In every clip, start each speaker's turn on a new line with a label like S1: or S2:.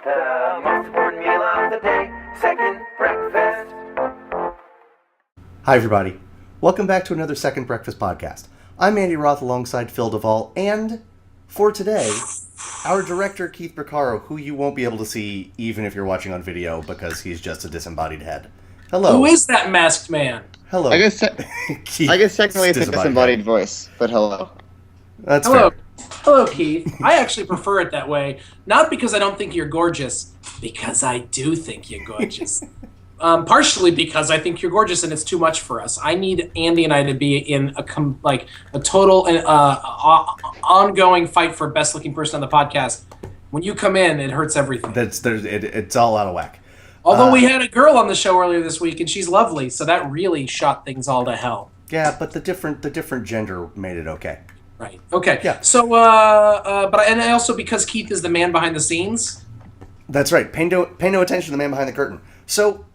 S1: The most important meal of the day, second breakfast.
S2: Hi, everybody. Welcome back to another Second Breakfast podcast. I'm Andy Roth alongside Phil Duvall, and for today, our director, Keith Braccaro, who you won't be able to see even if you're watching on video because he's just a disembodied head. Hello.
S3: Who is that masked man?
S2: Hello.
S4: I guess technically it's a disembodied
S2: head.
S4: voice, but hello.
S2: That's
S3: Hello.
S2: fair.
S3: Hello, Keith. I actually prefer it that way. Not because I don't think you're gorgeous, because I do think you're gorgeous. Partially because I think you're gorgeous and it's too much for us. I need Andy and I to be in a total ongoing fight for best looking person on the podcast. When you come in, it hurts everything.
S2: It's all out of whack.
S3: Although we had a girl on the show earlier this week and she's lovely, so that really shot things all to hell.
S2: Yeah, but the different gender made it okay.
S3: Right. Okay.
S2: Yeah.
S3: So, and also because Keith is the man behind the scenes.
S2: That's right. Pay no attention to the man behind the curtain. So,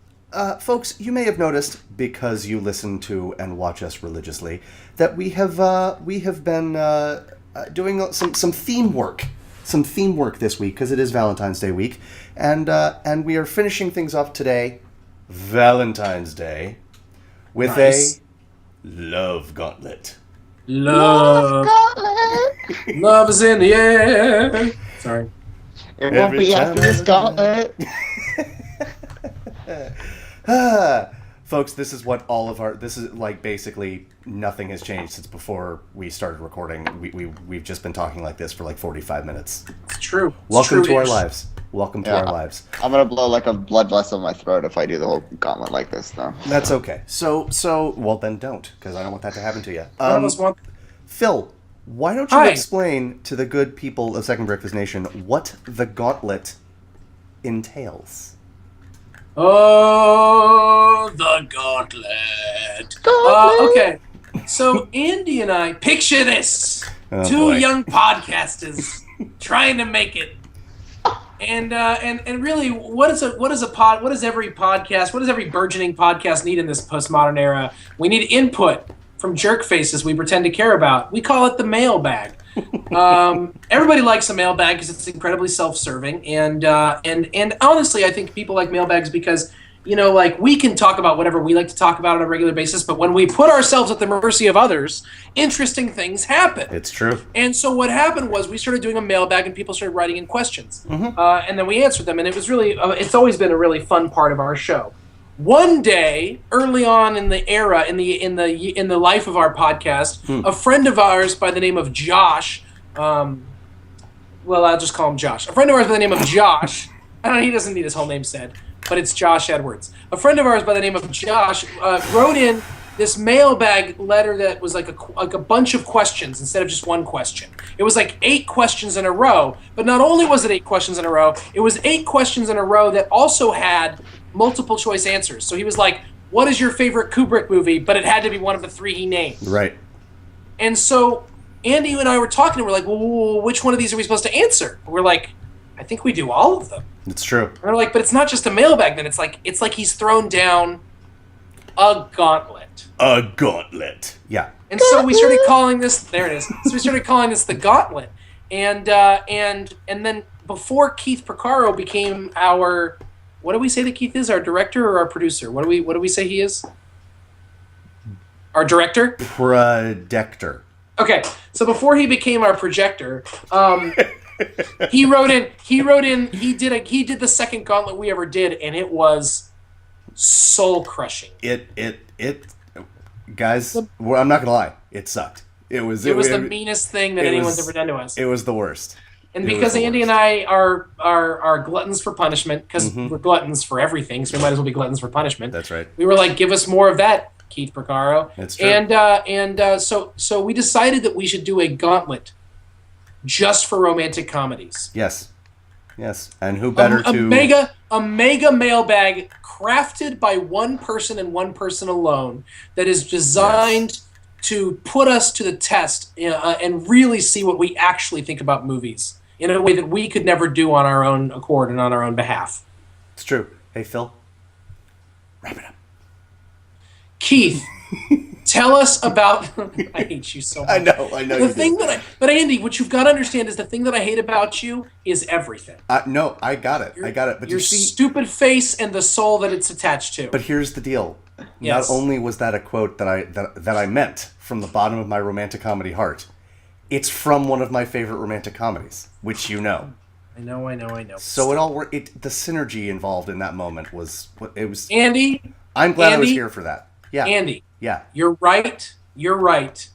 S2: folks, you may have noticed, because you listen to and watch us religiously, that we have been doing some theme work this week because it is Valentine's Day week, and we are finishing things off today, Valentine's Day, with
S3: Nice.
S2: a love gauntlet.
S3: Love is in the air. Sorry.
S4: It won't be after this gauntlet.
S2: Folks, this is like basically nothing has changed since before we started recording. We've just been talking like this for like 45 minutes.
S3: It's true.
S2: Welcome to our lives. Welcome to our lives.
S4: I'm gonna blow like a blood vessel in my throat if I do the whole gauntlet like this, though.
S2: That's okay. So well then don't, because I don't want that to happen to you.
S3: None of us want.
S2: Phil, why don't you
S3: Hi.
S2: explain to the good people of Second Breakfast Nation what the gauntlet entails?
S3: Oh, the gauntlet. Okay. So Andy and I, picture this:
S2: Oh,
S3: two
S2: boy.
S3: young podcasters trying to make it. And really, what does every podcast, what does every burgeoning podcast need in this postmodern era? We need input from jerk faces we pretend to care about. We call it the mailbag. Everybody likes a mailbag because it's incredibly self-serving, and honestly, I think people like mailbags because, we can talk about whatever we like to talk about on a regular basis, but when we put ourselves at the mercy of others, interesting things happen.
S2: It's true.
S3: And so what happened was we started doing a mailbag and people started writing in questions.
S2: Mm-hmm.
S3: And then we answered them, and it was really, it's always been a really fun part of our show. One day, early on in the era, in the life of our podcast, a friend of ours by the name of Josh, I'll just call him Josh. A friend of ours by the name of Josh, he doesn't need his whole name said, but it's Josh Edwards. A friend of ours by the name of Josh wrote in this mailbag letter that was like a bunch of questions instead of just one question. It was like 8 questions in a row, but not only was it 8 questions in a row, it was 8 questions in a row that also had multiple choice answers. So he was like, what is your favorite Kubrick movie? But it had to be one of the 3 he named.
S2: Right.
S3: And so Andy and I were talking, and we're like, well, which one of these are we supposed to answer? And we're like, I think we do all of them.
S2: It's true.
S3: And we're like, but it's not just a mailbag then. It's like he's thrown down a gauntlet.
S2: A gauntlet. Yeah.
S3: And so we started calling this, there it is. So we started calling this the Gauntlet. And then before Keith Braccaro became our, what do we say that Keith is? Our director or our producer? What do we say he is? Our director?
S2: Projector.
S3: Okay, so before he became our projector, he did the second Gauntlet we ever did, and it was soul crushing.
S2: Guys, I'm not gonna lie, it sucked. It was
S3: the meanest thing that anyone's ever done to us.
S2: It was the worst.
S3: And because Andy and I are gluttons for punishment, because we're gluttons for everything, so we might as well be gluttons for punishment.
S2: That's right.
S3: We were like, give us more of that, Keith Braccaro.
S2: That's true.
S3: And so we decided that we should do a gauntlet just for romantic comedies.
S2: Yes. And who better
S3: a mega mailbag crafted by one person and one person alone that is designed to put us to the test and really see what we actually think about movies in a way that we could never do on our own accord and on our own behalf.
S2: It's true. Hey, Phil, wrap it up.
S3: Keith, Tell us about. I hate you so much.
S2: I know.
S3: The
S2: You
S3: thing
S2: do.
S3: but Andy, what you've got to understand is the thing that I hate about you is everything.
S2: No, I got it. I got it. But
S3: your
S2: you see,
S3: stupid face and the soul that it's attached to.
S2: but here's the deal.
S3: Yes.
S2: Not only was that a quote that I meant from the bottom of my romantic comedy heart, it's from one of my favorite romantic comedies, which you know.
S3: I know.
S2: So it all worked. The synergy involved in that moment was it was.
S3: Andy,
S2: I'm glad I was
S3: Andy?
S2: here for that. Yeah.
S3: Andy,
S2: Yeah.
S3: you're right. You're right.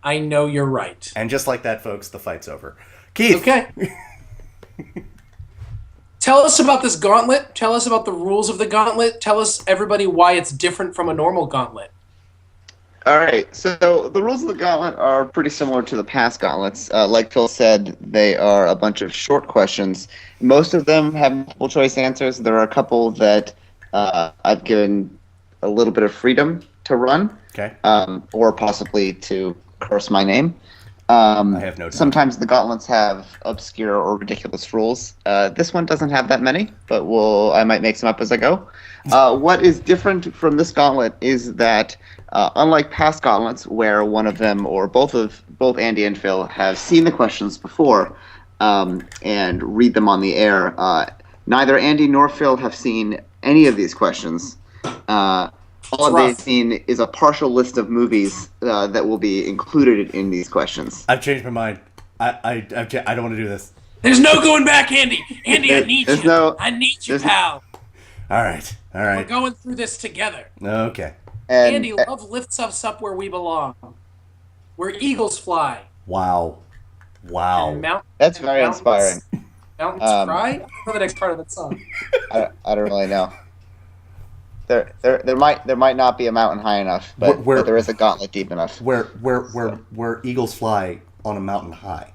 S3: I know you're right.
S2: And just like that, folks, the fight's over. Keith.
S3: Okay. Tell us about this gauntlet. Tell us about the rules of the gauntlet. Tell us, everybody, why it's different from a normal gauntlet.
S4: All right, so the rules of the gauntlet are pretty similar to the past gauntlets. Like Phil said, they are a bunch of short questions. Most of them have multiple choice answers. There are a couple that I've given a little bit of freedom to run,
S2: Okay.
S4: or possibly to curse my name.
S2: I have no doubt.
S4: Sometimes the gauntlets have obscure or ridiculous rules. This one doesn't have that many, but I might make some up as I go. What is different from this gauntlet is that, unlike past gauntlets, where one of them or both Andy and Phil have seen the questions before and read them on the air, neither Andy nor Phil have seen any of these questions. All they've seen is a partial list of movies that will be included in these questions.
S2: I've changed my mind. I don't want to do this.
S3: There's no going back, Andy. Andy, I need
S4: There's
S3: you.
S4: no-
S3: I need you,
S4: there's-
S3: pal.
S2: All right.
S3: We're going through this together.
S2: Okay.
S4: And,
S3: Andy, love lifts us up where we belong, where eagles fly.
S2: Wow.
S3: And
S4: that's
S3: and
S4: very inspiring.
S3: Mountains cry? I don't know the next part of that song.
S4: I don't really know. There might not be a mountain high enough, but there is a gauntlet deep enough.
S2: Where eagles fly on a mountain high.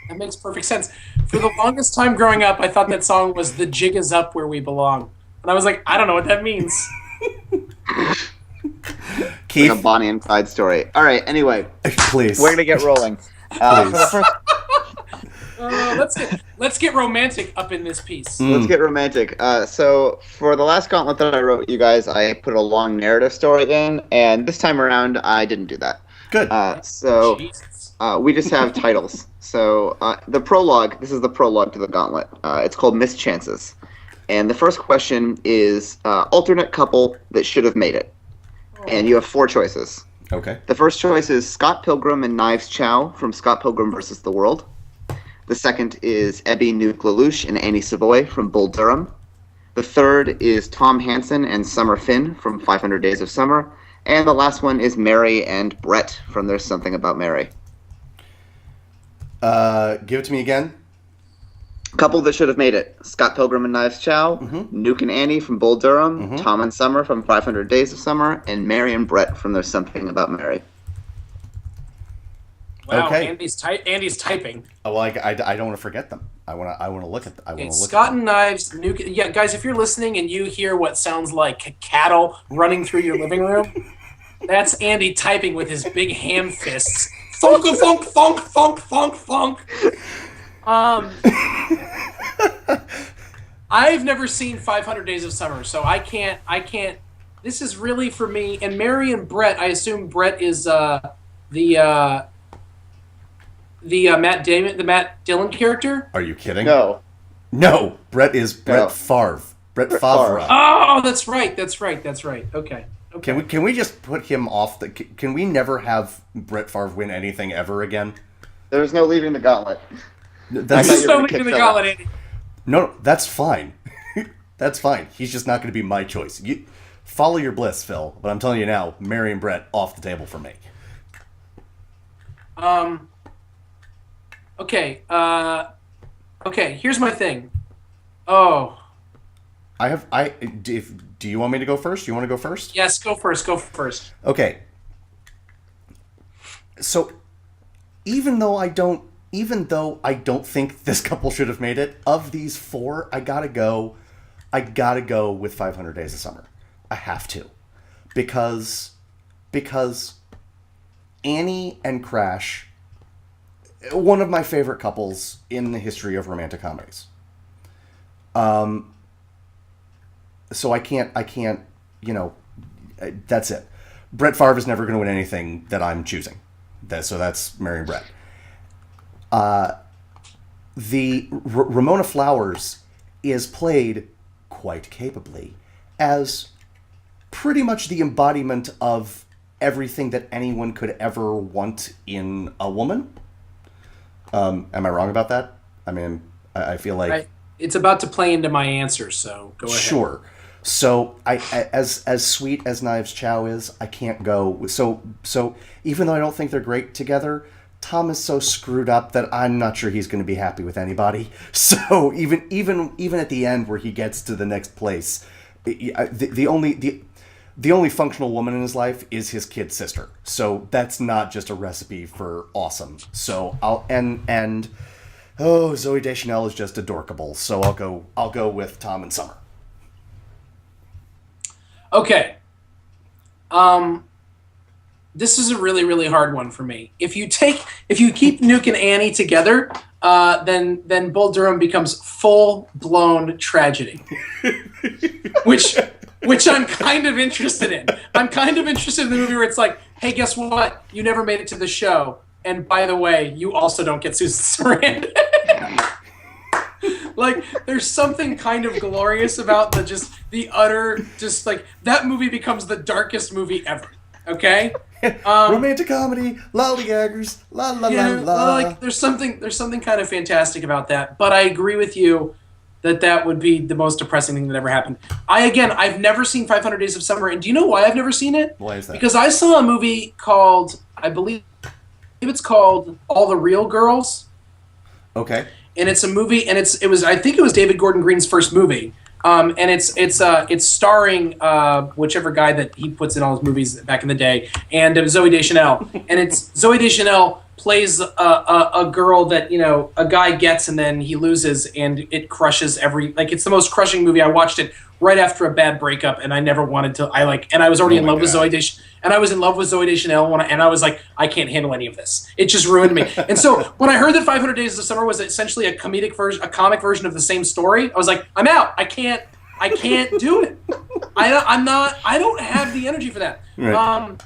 S3: That makes perfect sense. For the longest time growing up, I thought that song was "The Jig Is Up Where We Belong," and I was like, I don't know what that means.
S2: Keith,
S4: Like a Bonnie and Clyde story. All right. Anyway,
S2: please.
S4: we're gonna get rolling. For the first
S3: Let's get romantic up in this piece.
S4: Let's get romantic. So for the last gauntlet that I wrote, you guys, I put a long narrative story in, and this time around, I didn't do that.
S2: Good.
S3: Jesus.
S4: We just have titles. So the prologue. This is the prologue to the gauntlet. It's called Mischances, and the first question is alternate couple that should have made it, and you have 4 choices.
S2: Okay.
S4: The first choice is Scott Pilgrim and Knives Chow from Scott Pilgrim vs. the World. The second is Ebby Nuke Lelouch and Annie Savoy from Bull Durham. The third is Tom Hansen and Summer Finn from 500 Days of Summer. And the last one is Mary and Brett from There's Something About Mary.
S2: Give it to me again.
S4: Couple that should have made it. Scott Pilgrim and Knives Chow, Nuke and Annie from Bull Durham, Tom and Summer from 500 Days of Summer, and Mary and Brett from There's Something About Mary.
S3: Wow,
S2: Okay.
S3: Andy's typing.
S2: Oh, well, I don't want to forget them. I want to look at.
S3: Scott and Knives, Nuke. Yeah, guys, if you're listening and you hear what sounds like cattle running through your living room, that's Andy typing with his big ham fists. Funk, funk, funk, funk, funk, funk. I've never seen 500 Days of Summer, so I can't. This is really for me. And Mary and Brett, I assume Brett is the Matt Dillon character.
S2: Are you kidding?
S4: No.
S2: No. Brett is Brett
S4: No.
S2: Favre. Brett Favre.
S4: Favre.
S3: Oh, that's right. Okay.
S2: Can we just put him off the? Can we never have Brett Favre win anything ever again?
S4: There's no leaving the gauntlet.
S2: That's
S4: I thought you were
S3: So
S4: gonna
S3: in
S4: kick
S3: the
S4: Phil
S3: gauntlet,
S4: out.
S3: Andy.
S2: no, that's fine. That's fine. He's just not going to be my choice. You follow your bliss, Phil. But I'm telling you now, Mary and Brett off the table for me.
S3: Okay. Okay. Here's my thing. Oh.
S2: Do you want me to go first? You want to go first?
S3: Yes. Go first. Go first.
S2: Okay. So, even though I don't think this couple should have made it, of these 4, I gotta go with 500 Days of Summer. I have to, because Annie and Crash, one of my favorite couples in the history of romantic comedies. So I can't, that's it. Brett Favre is never going to win anything that I'm choosing. So that's marrying Brett. Ramona Flowers is played quite capably as pretty much the embodiment of everything that anyone could ever want in a woman. Am I wrong about that? I mean, I feel like
S3: it's about to play into my answer, so go ahead.
S2: Sure. So I as sweet as Knives Chow is, I can't go. So even though I don't think they're great together, Tom is so screwed up that I'm not sure he's going to be happy with anybody. So even at the end where he gets to the next place, the only functional woman in his life is his kid sister. So that's not just a recipe for awesome. So Zooey Deschanel is just adorkable. So I'll go with Tom and Summer.
S3: Okay. This is a really, really hard one for me. If you keep Nuke and Annie together, then Bull Durham becomes full-blown tragedy. which I'm kind of interested in. I'm kind of interested in the movie where it's like, hey, guess what? You never made it to the show. And by the way, you also don't get Susan Sarandon. Like, there's something kind of glorious about that movie becomes the darkest movie ever. Okay?
S2: Romantic comedy, lollygaggers, la la la la.
S3: Like, there's something kind of fantastic about that. But I agree with you that would be the most depressing thing that ever happened. I've never seen 500 Days of Summer, and do you know why I've never seen it?
S2: Why is that?
S3: Because I saw a movie called, I believe it's called All the Real Girls.
S2: Okay.
S3: And it's a movie, and I think it was David Gordon Green's first movie. And it's starring whichever guy that he puts in all his movies back in the day, and Zooey Deschanel. And it's Zooey Deschanel plays a girl that, a guy gets and then he loses, and it crushes it's the most crushing movie. I watched it right after a bad breakup, and I never wanted to. And I was already in love with Zooey Deschanel, and I was in love with Zooey Deschanel, and I was like, I can't handle any of this. It just ruined me. And so when I heard that 500 Days of Summer was essentially a comic version of the same story, I was like, I'm out. I can't do it. I don't have the energy for that.
S2: Right.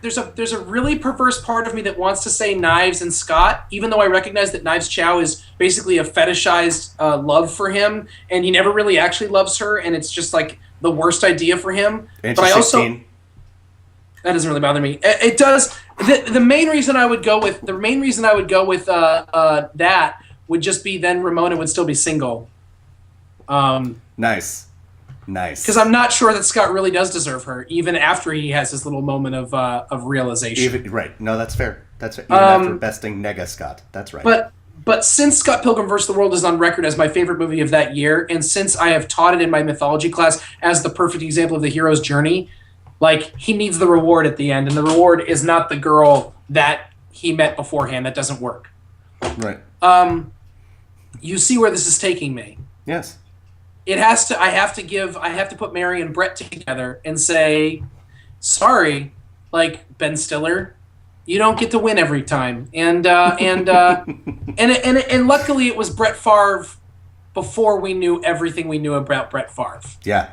S3: There's a really perverse part of me that wants to say Knives and Scott, even though I recognize that Knives Chow is basically a fetishized love for him, and he never really actually loves her, and it's just like the worst idea for him.
S2: And
S3: but I also
S2: 16.
S3: That doesn't really bother me. It does. The main reason I would go with that would just be then Ramona would still be single.
S2: Nice.
S3: Because I'm not sure that Scott really does deserve her, even after he has his little moment of realization.
S2: Right. No, that's fair. That's fair. Even after besting Nega Scott. That's right.
S3: But since Scott Pilgrim vs. the World is on record as my favorite movie of that year, and since I have taught it in my mythology class as the perfect example of the hero's journey, like, he needs the reward at the end, and the reward is not the girl that he met beforehand. That doesn't work.
S2: Right.
S3: You see where this is taking me.
S2: Yes.
S3: I have to put Mary and Brett together and say, sorry, like, Ben Stiller, you don't get to win every time. And luckily it was Brett Favre before we knew everything we knew about Brett Favre.
S2: Yeah.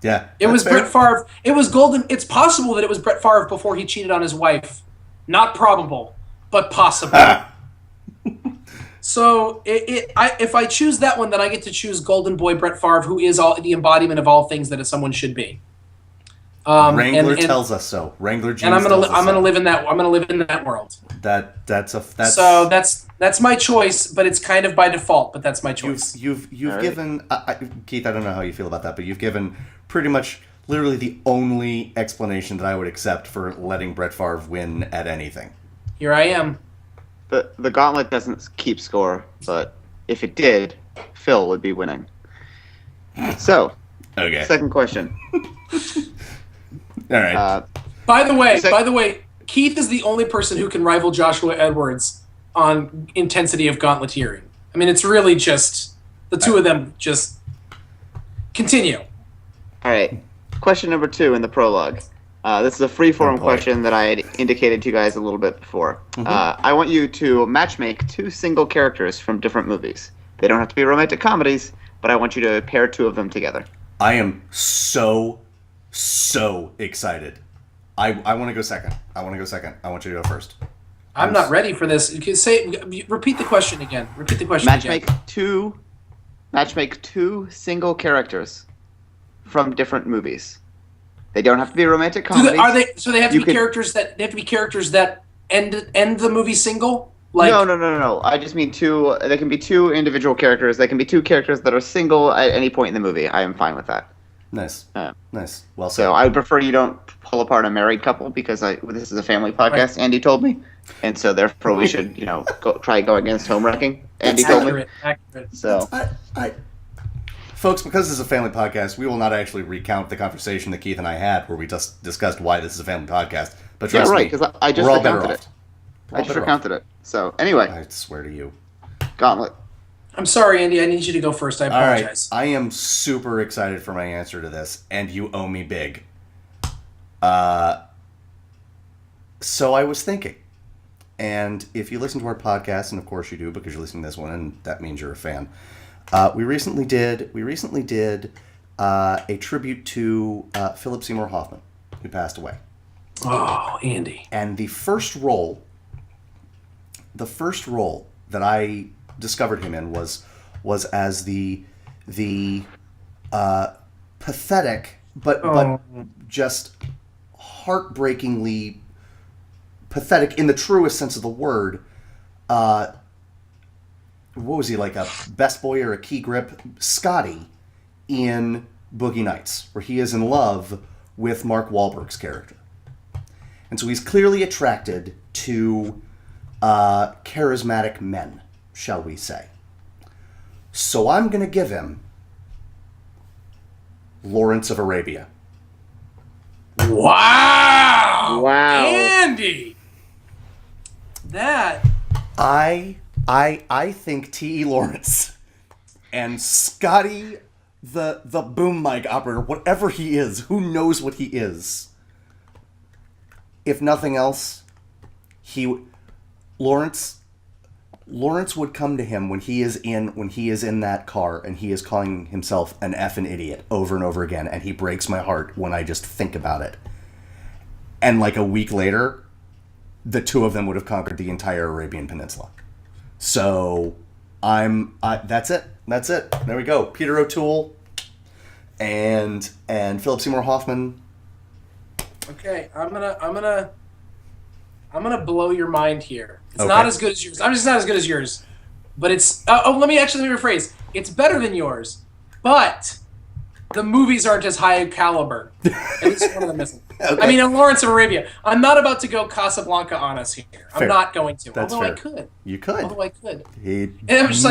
S2: Yeah.
S3: It was fair. Brett Favre. It was golden. It's possible that it was Brett Favre before he cheated on his wife. Not probable, but possible. So if I choose that one, then I get to choose Golden Boy Brett Favre, who is the embodiment of all things that someone should be.
S2: Wrangler tells us so. Wrangler Jeans.
S3: And I'm gonna live in that. I'm gonna live in that world.
S2: So
S3: that's my choice, but it's kind of by default. But that's my choice.
S2: You've given Keith. I don't know how you feel about that, but you've given pretty much literally the only explanation that I would accept for letting Brett Favre win at anything.
S3: Here I am.
S4: The Gauntlet doesn't keep score, but if it did, Phil would be winning. So,
S2: okay.
S4: Second question.
S2: All right.
S3: By the way, Keith is the only person who can rival Joshua Edwards on intensity of gauntleteering. I mean, it's really just the two of them. Just continue.
S4: All right. Question number 2 in the prologue. This is a free-form question that I had indicated to you guys a little bit before. Mm-hmm. I want you to matchmake 2 single characters from different movies. They don't have to be romantic comedies, but I want you to pair 2 of them together.
S2: I am so excited I want to go second. I want you to go first.
S3: I'm not ready for this. You can repeat the question again.
S4: Matchmake two single characters from different movies. They don't have to be romantic comedies.
S3: They have to be characters that end the movie single? Like,
S4: No. I just mean two. They can be two individual characters. They can be two characters that are single at any point in the movie. I am fine with that.
S2: Nice. Nice. Well said.
S4: So I would prefer you don't pull apart a married couple because this is a family podcast. Right. Andy told me, and so therefore we should go against home wrecking. Andy told me. Accurate. So.
S2: Folks, because this is a family podcast, we will not actually recount the conversation that Keith and I had where we just discussed why this is a family podcast. But trust me,
S4: because I just recounted it. I just recounted it. So, anyway.
S2: I swear to you.
S4: Gauntlet.
S3: I'm sorry, Andy. I need you to go first. I apologize.
S2: All right. I am super excited for my answer to this, and you owe me big. So I was thinking, and if you listen to our podcast, and of course you do because you're listening to this one, and that means you're a fan, we recently did a tribute to Philip Seymour Hoffman, who passed away.
S3: Oh, Andy.
S2: And the first role that I discovered him in was as the pathetic but just heartbreakingly pathetic in the truest sense of the word. What was he, like a best boy or a key grip? Scotty in Boogie Nights, where he is in love with Mark Wahlberg's character. And so he's clearly attracted to charismatic men, shall we say. So I'm going to give him Lawrence of Arabia.
S3: Wow!
S4: Wow.
S3: Andy! That...
S2: I think T.E. Lawrence and Scotty, the boom mic operator, whatever he is, who knows what he is. If nothing else, Lawrence would come to him when he is in that car and he is calling himself an effing idiot over and over again, and he breaks my heart when I just think about it. And like a week later, the two of them would have conquered the entire Arabian Peninsula. So that's it. There we go. Peter O'Toole and Philip Seymour Hoffman.
S3: Okay, I'm gonna blow your mind here. It's not as good as yours. I'm just not as good as yours. But it's let me rephrase. It's better than yours, but the movies aren't as high caliber. At least one of them isn't. Okay. I mean, Lawrence of Arabia. I'm not about to go Casablanca on us here. Fair. I'm not going to.
S2: That's
S3: although
S2: fair.
S3: I could.
S2: You could.
S3: Although I could. And I'm just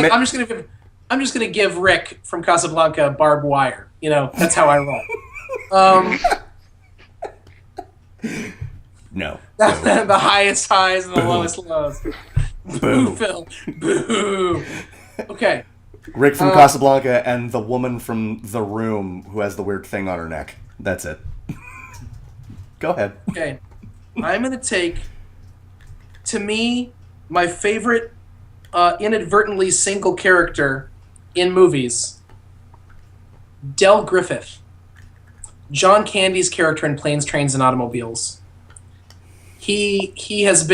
S3: gonna give Rick from Casablanca barbed wire. That's how I roll.
S2: No.
S3: The highest highs and the lowest lows. Boo, Phil. Boo. Okay.
S2: Rick from Casablanca and the woman from The Room who has the weird thing on her neck. That's it. Go ahead.
S3: Okay. I'm going to take, to me, my favorite inadvertently single character in movies, Del Griffith. John Candy's character in Planes, Trains, and Automobiles. He is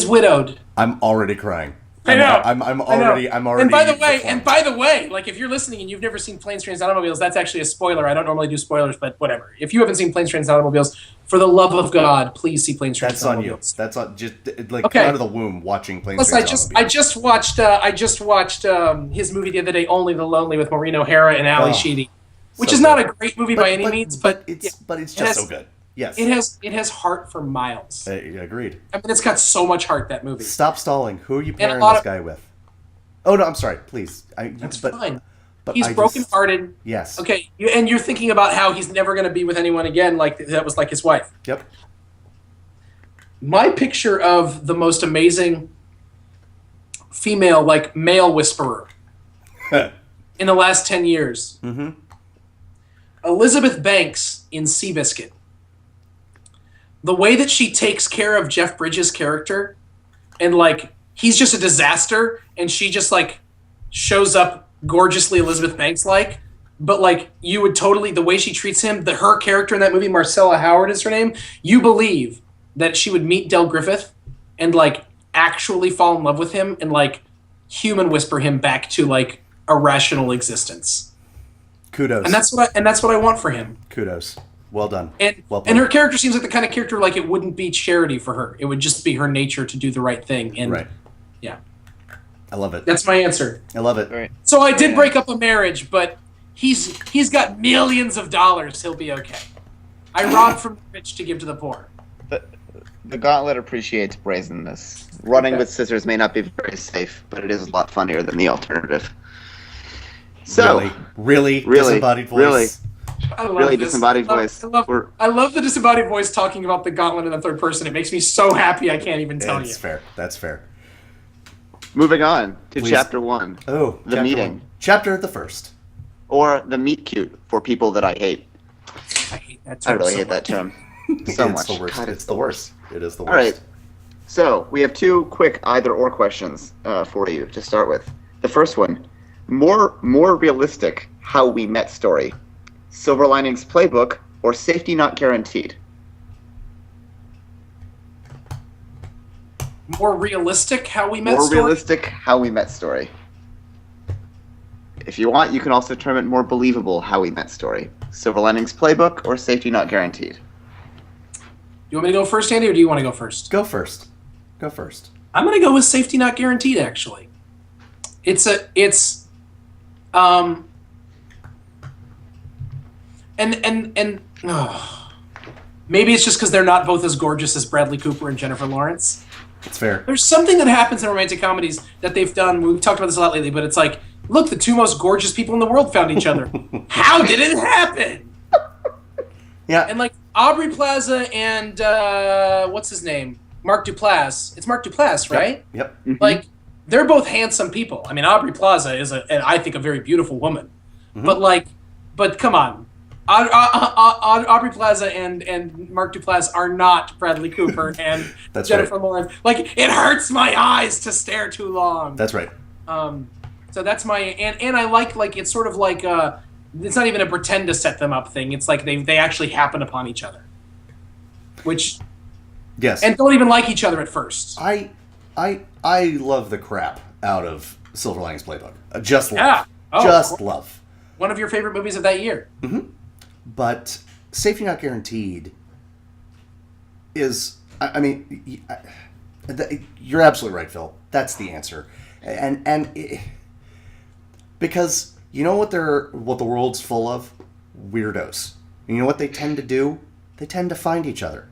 S3: widowed.
S2: I'm already crying.
S3: I know.
S2: I'm already.
S3: And by the way, like if you're listening and you've never seen Planes, Trains, and Automobiles, that's actually a spoiler. I don't normally do spoilers, but whatever. If you haven't seen Planes, Trains, and Automobiles, for the love of God, please see Planes, Trains, and Automobiles.
S2: That's on you. That's on. Just like come out of the womb watching Planes,
S3: Plus,
S2: Trains, and Automobiles.
S3: I just watched his movie the other day, Only the Lonely, with Maureen O'Hara and Ali Sheedy, which is not a great movie by any means, but
S2: it's just so good. Yes.
S3: It has heart for miles.
S2: Agreed.
S3: I mean, it's got so much heart, that movie.
S2: Stop stalling. Who are you pairing this guy with? Oh, no, I'm sorry. Please.
S3: That's fine.
S2: But
S3: he's brokenhearted.
S2: Yes.
S3: Okay, and you're thinking about how he's never going to be with anyone again, like that was like his wife.
S2: Yep.
S3: My picture of the most amazing female, like, male whisperer in the last 10 years.
S2: Mm-hmm.
S3: Elizabeth Banks in Seabiscuit. The way that she takes care of Jeff Bridges' character, and like he's just a disaster, and she just like shows up gorgeously Elizabeth Banks like, but like you would totally, the way she treats him, her character in that movie, Marcella Howard is her name, you believe that she would meet Del Griffith and like actually fall in love with him and like human whisper him back to like a rational existence.
S2: Kudos.
S3: And that's what I want for him.
S2: Kudos. Well done.
S3: And
S2: well
S3: and her character seems like the kind of character like it wouldn't be charity for her. It would just be her nature to do the right thing. And
S2: right.
S3: Yeah.
S2: I love it.
S3: That's my answer.
S2: I love it.
S4: Right.
S3: So I did break up a marriage, but he's got millions of dollars. He'll be okay. I robbed from the rich to give to the poor.
S4: The Gauntlet appreciates brazenness. Running with scissors may not be very safe, but it is a lot funnier than the alternative. So,
S2: really disembodied voice.
S4: Really,
S3: I love
S4: really
S3: this.
S4: disembodied voice.
S3: I love the disembodied voice talking about the Gauntlet in the third person. It makes me so happy I can't even tell you.
S2: That's fair. That's fair.
S4: Moving on to
S2: Please.
S4: chapter 1.
S2: Oh,
S4: the meeting.
S2: Chapter the first.
S4: Or the meet cute for people that I hate.
S3: I hate that term.
S4: I really
S3: so
S4: hate that
S3: much.
S4: term so
S2: It's
S4: much.
S2: the worst.
S4: God,
S2: It's the worst. It is the worst.
S4: All right. So we have two quick either/or questions for you to start with. The first one: more realistic How We Met story, Silver Linings Playbook, or Safety Not Guaranteed?
S3: More realistic How We Met
S4: More
S3: story?
S4: realistic How We Met story. If you want, you can also term it more believable How We Met story, Silver Linings Playbook, or Safety Not Guaranteed.
S3: You want me to go first, Andy, or do you want to go first?
S2: Go first. Go first.
S3: I'm going to go with Safety Not Guaranteed, actually. Maybe it's just because they're not both as gorgeous as Bradley Cooper and Jennifer Lawrence.
S2: It's fair.
S3: There's something that happens in romantic comedies that they've done. We've talked about this a lot lately, but it's like, look, the two most gorgeous people in the world found each other. How did it happen?
S2: Yeah.
S3: And like Aubrey Plaza and what's his name? Mark Duplass. It's Mark Duplass, right?
S2: Yep.
S3: Like they're both handsome people. I mean, Aubrey Plaza is I think a very beautiful woman.
S2: Mm-hmm.
S3: But come on. Aubrey Plaza and Mark Duplass are not Bradley Cooper and
S2: That's
S3: Jennifer
S2: right.
S3: Lawrence. Like, it hurts my eyes to stare too long.
S2: That's right.
S3: So that's my and I like it's sort of like it's not even a pretend to set them up thing. It's like they actually happen upon each other, which
S2: Yes.
S3: and don't even like each other at first.
S2: I love the crap out of Silver Linings Playbook. Just love.
S3: Yeah. Oh,
S2: Just love.
S3: One of your favorite movies of that year.
S2: But Safety Not Guaranteed is, I mean, you're absolutely right, Phil. That's the answer. Because you know what the world's full of? Weirdos. You know what they tend to do? They tend to find each other.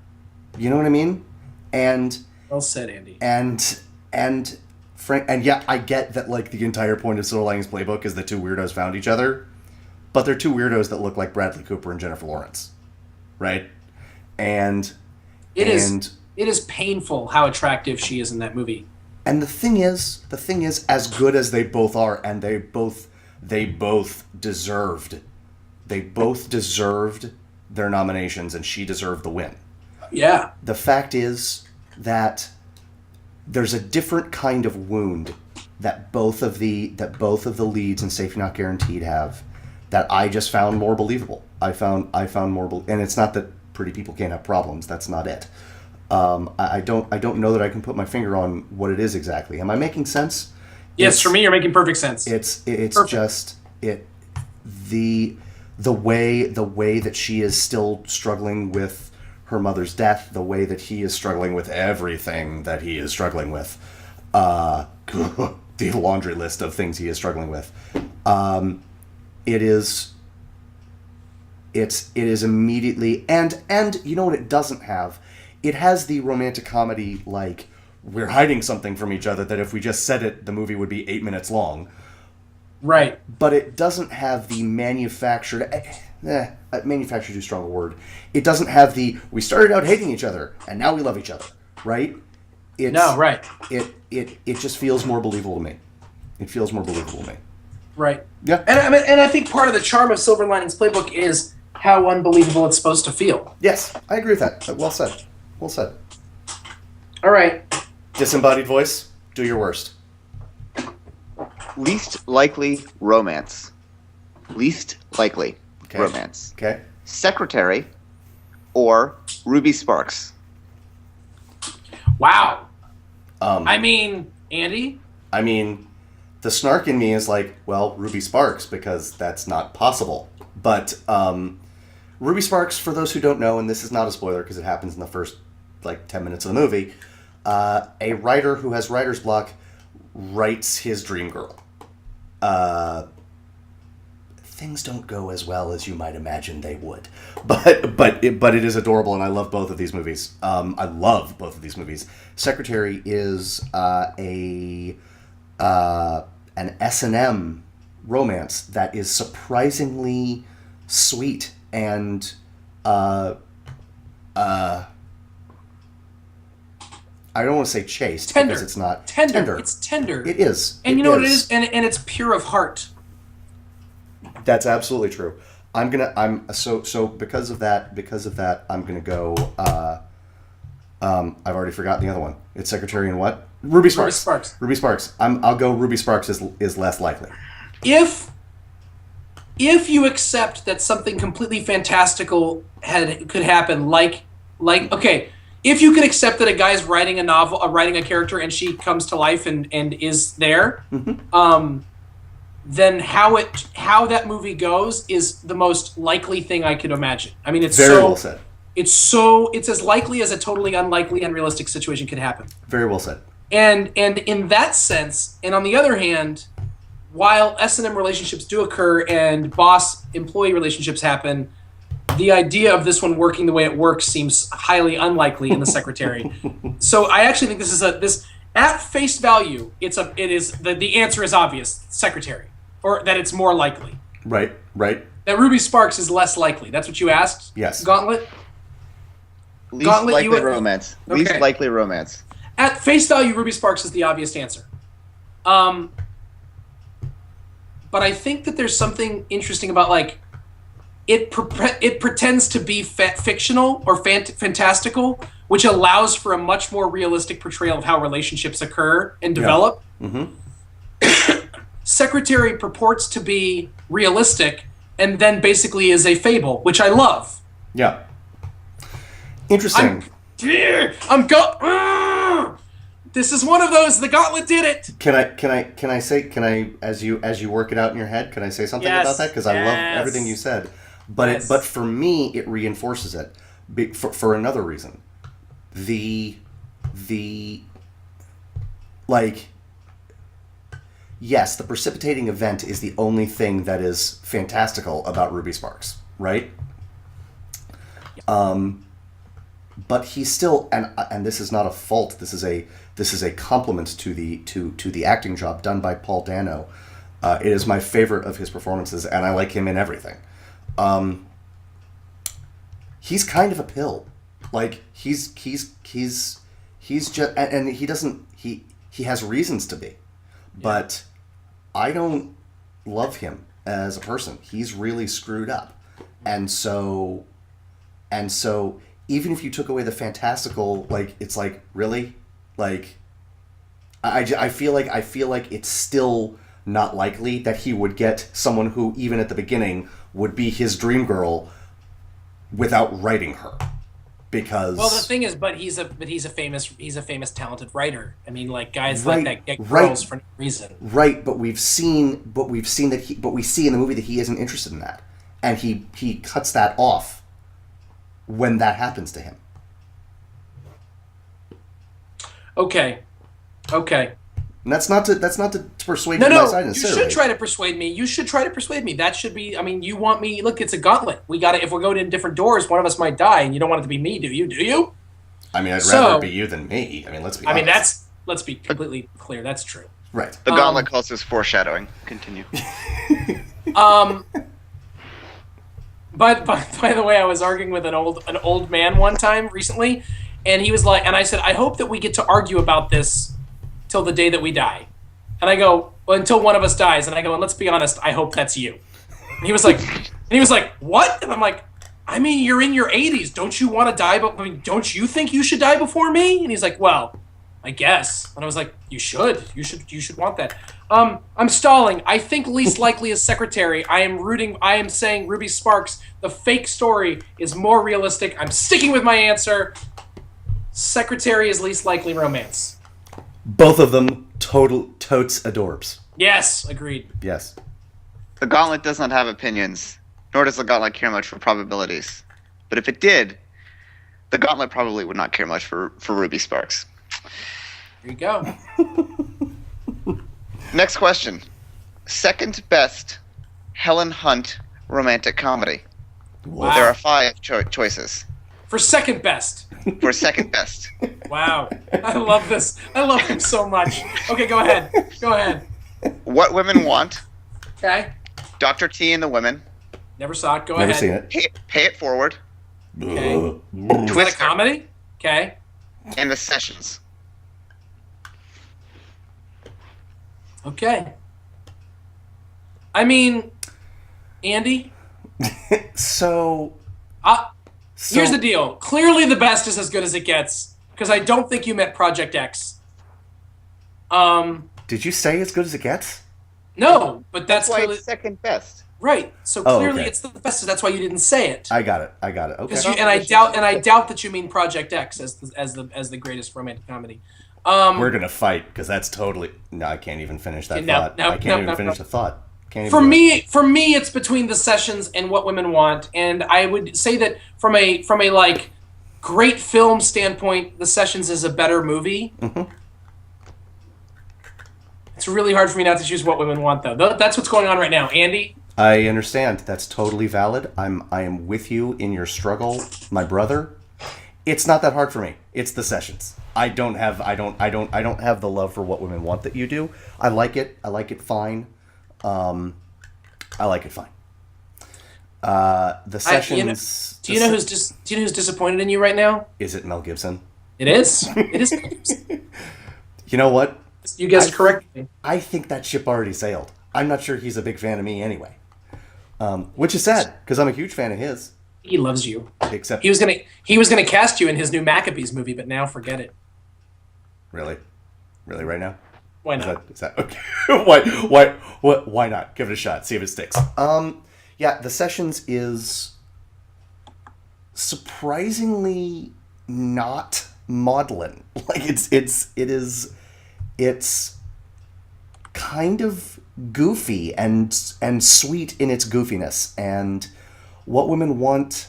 S2: You know what I mean? And
S3: Well said, Andy.
S2: and Frank, and yeah, I get that like the entire point of Silver Linings Playbook is the two weirdos found each other, but they're two weirdos that look like Bradley Cooper and Jennifer Lawrence, right? And
S3: It is painful how attractive she is in that movie.
S2: And the thing is, as good as they both are, and they both deserved their nominations, and she deserved the win.
S3: Yeah.
S2: The fact is that there's a different kind of wound that both of the leads in Safety Not Guaranteed have that I just found more believable. I found more, and it's not that pretty people can't have problems. That's not it. I don't know that I can put my finger on what it is exactly. Am I making sense?
S3: Yes, for me, you're making perfect sense.
S2: It's
S3: Perfect.
S2: just the way that she is still struggling with her mother's death, the way that he is struggling with everything that he is struggling with, the laundry list of things he is struggling with. It is immediately, and you know what it doesn't have? It has the romantic comedy, like, we're hiding something from each other that if we just said it, the movie would be 8 minutes long.
S3: Right.
S2: But it doesn't have the manufactured... manufactured too strong a word. It doesn't have the, we started out hating each other, and now we love each other, right?
S3: No, right.
S2: It just feels more believable to me. It feels more believable to me.
S3: Right.
S2: Yeah.
S3: And I think part of the charm of Silver Linings Playbook is how unbelievable it's supposed to feel.
S2: Yes, I agree with that. Well said. Well said.
S3: All right.
S2: Disembodied voice, do your worst.
S4: Least likely romance, least likely
S2: Okay.
S4: romance.
S2: Okay.
S4: Secretary or Ruby Sparks?
S3: Wow.
S2: Um,
S3: I mean, Andy?
S2: I mean, the snark in me is like, well, Ruby Sparks, because that's not possible. But Ruby Sparks, for those who don't know, and this is not a spoiler because it happens in the first, 10 minutes of the movie, a writer who has writer's block writes his dream girl. Things don't go as well as you might imagine they would. But it is adorable, and I love both of these movies. I love both of these movies. Secretary is an S&M romance that is surprisingly sweet and I don't want to say chaste
S3: Tender.
S2: because it's not
S3: Tender. It's tender.
S2: It is.
S3: And you know what it is? And it's pure of heart.
S2: That's absolutely true. So because of that I'm gonna go I've already forgotten the other one. It's Secretary and what? Ruby Sparks. Ruby Sparks. I'll go Ruby Sparks is less likely.
S3: If you accept that something completely fantastical could happen, like okay, if you could accept that a guy's writing a novel, writing a character, and she comes to life and is there, then how that movie goes is the most likely thing I could imagine. I mean, it's
S2: very well said.
S3: It's as likely as a totally unlikely, unrealistic situation could happen.
S2: Very well said.
S3: And in that sense, and on the other hand, while S&M relationships do occur and boss-employee relationships happen, the idea of this one working the way it works seems highly unlikely in the Secretary. So I actually think this is at face value, the answer is obvious, Secretary, or that it's more likely.
S2: Right.
S3: That Ruby Sparks is less likely. That's what you asked?
S2: Yes.
S3: Gauntlet?
S4: Least
S3: Gauntlet,
S4: likely romance.
S3: Okay.
S4: Least likely romance.
S3: At face value, Ruby Sparks is the obvious answer. But I think that there's something interesting about it pretends to be fictional or fantastical, which allows for a much more realistic portrayal of how relationships occur and develop.
S2: Yeah. Mm-hmm.
S3: Secretary purports to be realistic and then basically is a fable, which I love.
S2: Yeah. Interesting.
S3: This is one of those. The Gauntlet did it.
S2: Can I as you work it out in your head, can I say something about that? Because I love everything you said, but but for me it reinforces it for another reason. Yes, the precipitating event is the only thing that is fantastical about Ruby Sparks, right? But he's still, and this is not a fault. This is a compliment to the acting job done by Paul Dano. It is my favorite of his performances, and I like him in everything. He's kind of a pill, he's just, and he doesn't, he has reasons to be, but I don't love him as a person. He's really screwed up, and so even if you took away the fantastical, it's really, I feel like it's still not likely that he would get someone who even at the beginning would be his dream girl without writing her, because
S3: the thing is, he's a famous talented writer. I mean, guys like that get girls for no reason. Right,
S2: but we see in the movie that he isn't interested in that, and he cuts that off when that happens to him.
S3: Okay.
S2: And that's not to persuade you my side necessarily.
S3: You should try to persuade me. That should be. I mean, you want me? Look, it's a gauntlet. We got to. If we're going in different doors, one of us might die, and you don't want it to be me, do you? Do you?
S2: I mean, I'd rather it be you than me. I mean, let's be honest.
S3: Let's be completely clear. That's true.
S2: Right.
S4: The gauntlet calls this foreshadowing. Continue.
S3: But by the way, I was arguing with an old man one time recently, and he was like, and I said, I hope that we get to argue about this till the day that we die. And I go, well, until one of us dies. And I go, and let's be honest, I hope that's you. And he was like, what? And I'm like, I mean, you're in your 80s. Don't you want to die? But don't you think you should die before me? And he's like, well, I guess. And I was like, you should want that. I'm stalling. I think least likely is Secretary. I am saying Ruby Sparks, the fake story, is more realistic. I'm sticking with my answer. Secretary is least likely romance.
S2: Both of them totes adorbs.
S3: Yes, agreed.
S2: Yes.
S4: The Gauntlet does not have opinions, nor does the Gauntlet care much for probabilities. But if it did, the Gauntlet probably would not care much for Ruby Sparks.
S3: There you go.
S4: Next question. Second best Helen Hunt romantic comedy.
S3: Wow.
S4: There are 5 choices
S3: For second best.
S4: for second best.
S3: Wow. I love this. I love him so much. Okay, go ahead. Go ahead.
S4: What Women Want,
S3: Okay.
S4: Dr. T and the Women,
S3: Never saw it. Go
S2: Never
S3: ahead.
S2: seen it.
S4: Pay It Forward,
S3: Okay. Is that a
S4: Twister,
S3: comedy? Okay.
S4: and The Sessions.
S3: Okay. I mean, Andy,
S2: So
S3: here's the deal. Clearly the best is as good as it gets, because I don't think you meant Project X.
S2: Did you say as good as it gets?
S3: No, but that's
S4: Why
S3: clearly
S4: it's second best.
S3: right. So
S2: Oh,
S3: clearly
S2: okay.
S3: it's the best, so that's why you didn't say it.
S2: I got it. Okay.
S3: 'Cause and I doubt that you mean Project X as the greatest romantic comedy.
S2: We're gonna fight because that's totally. No, I can't even finish that thought. I can't even finish the thought. Can't even do it.
S3: For me, it's between The Sessions and What Women Want, and I would say that from a like great film standpoint, The Sessions is a better movie.
S2: Mm-hmm.
S3: It's really hard for me not to choose What Women Want, though. That's what's going on right now, Andy.
S2: I understand. That's totally valid. I am with you in your struggle, my brother. It's not that hard for me. It's The Sessions. I don't have the love for What Women Want that you do. I like it. I like it fine. I like it fine. The Sessions.
S3: Do you know who's disappointed in you right now?
S2: Is it Mel Gibson?
S3: It is. It is.
S2: You know what?
S3: You guessed correctly.
S2: I think that ship already sailed. I'm not sure he's a big fan of me anyway. Which is sad because I'm a huge fan of his.
S3: He loves you.
S2: Except
S3: He was gonna cast you in his new Maccabees movie, but now forget it.
S2: really, right now.
S3: Why not?
S2: Is that okay? Why not? Give it a shot. See if it sticks. Yeah, The Sessions is surprisingly not maudlin. Like it's kind of goofy and sweet in its goofiness. And What Women Want,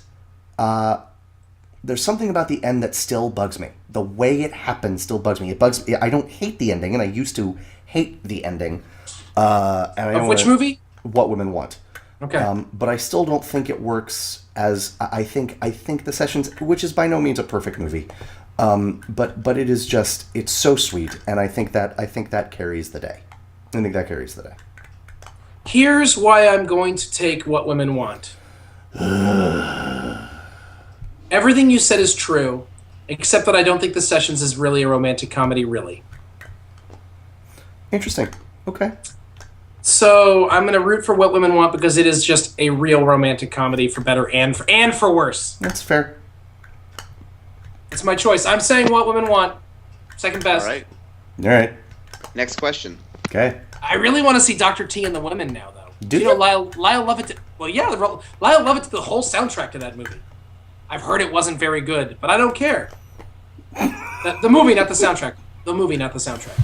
S2: there's something about the end that still bugs me. The way it happens still bugs me. I don't hate the ending, and I used to hate the ending. And I
S3: Of which movie?
S2: What Women Want.
S3: Okay.
S2: But I still don't think it works as I think The Sessions, which is by no means a perfect movie. But it is just, it's so sweet, and I think that carries the day.
S3: Here's why I'm going to take What Women Want. Everything you said is true, except that I don't think The Sessions is really a romantic comedy, really.
S2: Interesting. Okay.
S3: So I'm going to root for What Women Want because it is just a real romantic comedy for better and for worse.
S2: That's fair.
S3: It's my choice. I'm saying What Women Want. Second best.
S4: All right.
S2: All right.
S4: Next question.
S2: Okay.
S3: I really want to see Dr. T and the Women now, though.
S2: Do
S3: you know
S2: you?
S3: Lyle Lovett did, well, yeah, Lyle Lovett did the whole soundtrack to that movie. I've heard it wasn't very good, but I don't care. The movie, not the soundtrack. The movie, not the soundtrack.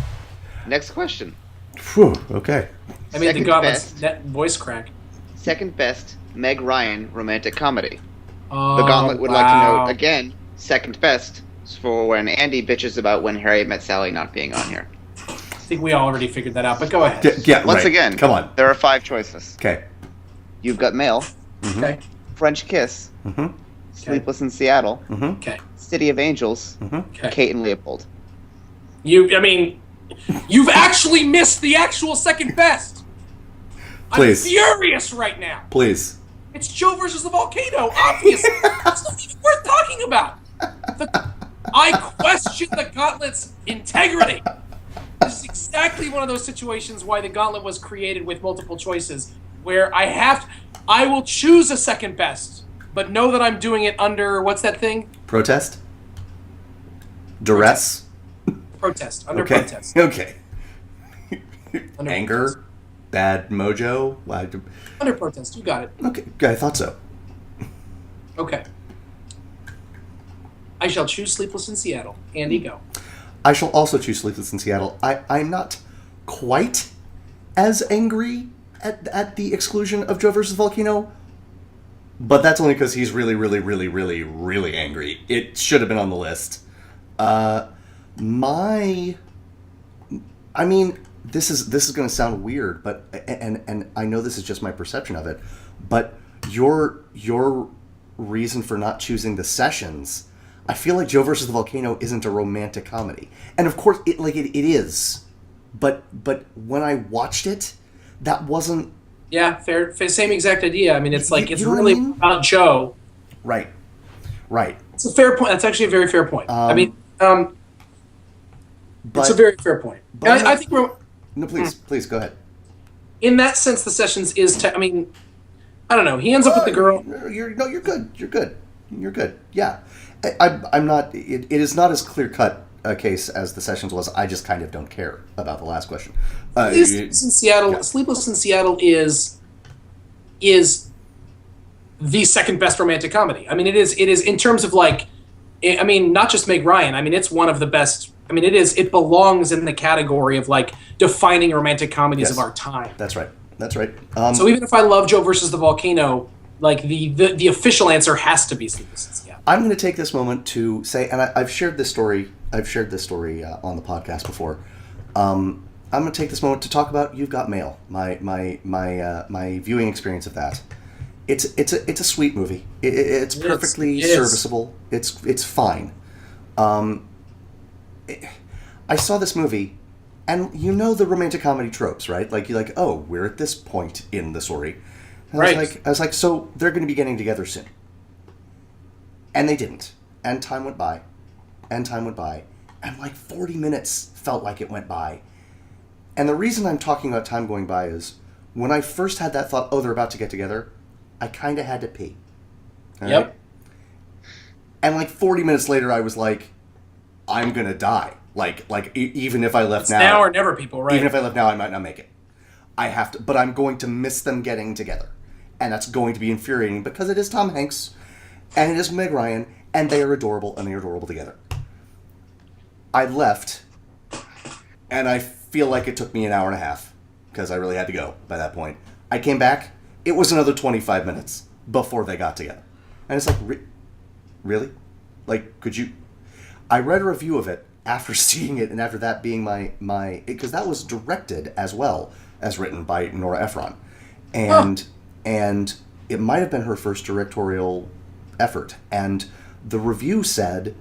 S4: Next question.
S2: Phew. Okay.
S3: I mean, the
S4: Second
S3: Gauntlet's
S4: best.
S3: that voice crack.
S4: Second best Meg Ryan romantic comedy.
S3: Oh,
S4: The Gauntlet would like to
S3: wow.
S4: note again, second best for when Andy bitches about When Harry Met Sally not being on here.
S3: I think we already figured that out, but go ahead.
S2: Yeah.
S4: Once
S2: right.
S4: again,
S2: Come on.
S4: there are 5 choices.
S2: Okay.
S4: You've got Mail,
S3: Okay.
S4: French Kiss,
S2: Mm-hmm.
S4: Sleepless in Seattle,
S2: Mm-hmm.
S3: Okay.
S4: City of Angels,
S3: Okay.
S4: Kate and Leopold.
S3: You've actually missed the actual second best.
S2: Please.
S3: I'm furious right now.
S2: Please.
S3: It's Joe versus the volcano, obviously. It's not even worth talking about. I question the Gauntlet's integrity. This is exactly one of those situations why the Gauntlet was created with multiple choices, where I will choose a second best, but know that I'm doing it under, what's that thing?
S2: Protest. Duress.
S3: Protest. Under
S2: Okay.
S3: protest.
S2: Okay.
S3: Under
S2: Anger,
S3: protest.
S2: bad mojo.
S3: Under protest. You got it.
S2: Okay, I thought so.
S3: Okay. I shall choose Sleepless in Seattle. Andy, go.
S2: I shall also choose Sleepless in Seattle. I'm not quite as angry at the exclusion of Joe versus Volcano, but that's only because he's really, really, really, really, really angry. It should have been on the list. This is going to sound weird, but and I know this is just my perception of it, but your reason for not choosing The Sessions, I feel like Joe versus the Volcano isn't a romantic comedy, and of course it is, but when I watched it, that wasn't.
S3: Yeah, fair. Same exact idea. I mean, it's like it's
S2: you know what
S3: really
S2: I mean?
S3: about Joe.
S2: Right.
S3: It's a fair point. That's actually a very fair point.
S2: But,
S3: it's a very fair point.
S2: but
S3: And I think we're
S2: no, please go ahead.
S3: in that sense. The Sessions is. I mean, I don't know. He ends up with the girl.
S2: You're good. Yeah, I'm not. It is not as clear cut a case as The Sessions was. I just kind of don't care about the last question.
S3: Sleepless in Seattle.
S2: yeah.
S3: Sleepless in Seattle is the second best romantic comedy. I mean, it is in terms of like, I mean, not just Meg Ryan. I mean, it's one of the best. I mean, it belongs in the category of like defining romantic comedies of our time.
S2: That's right.
S3: So even if I love Joe versus the Volcano, like the official answer has to be Sleepless in Seattle.
S2: I'm going to take this moment to say, and I've shared this story. I've shared this story on the podcast before. I'm going to take this moment to talk about You've Got Mail. My viewing experience of that. It's a sweet movie. It's perfectly serviceable. It's fine. I saw this movie, and you know the romantic comedy tropes, right? Like you're like, oh, we're at this point in the story. And
S3: Right.
S2: I was like, so they're going to be getting together soon. And they didn't. And time went by. And like 40 minutes felt like it went by. And the reason I'm talking about time going by is when I first had that thought, oh, they're about to get together, I kind of had to pee. All
S3: Yep.
S2: right? And like 40 minutes later, I was like, I'm going to die. Even if I left
S3: It's
S2: now.
S3: now or never, people, right?
S2: Even if I left now, I might not make it. I have to, but I'm going to miss them getting together. And that's going to be infuriating because it is Tom Hanks and it is Meg Ryan and they are adorable and they are adorable together. I left and I feel like it took me an hour and a half because I really had to go by that point. I came back, it was another 25 minutes before they got together. And it's like, really? Like, could you... I read a review of it after seeing it and after that being my because that was directed as well as written by Nora Ephron. And it might have been her first directorial effort. And the review said,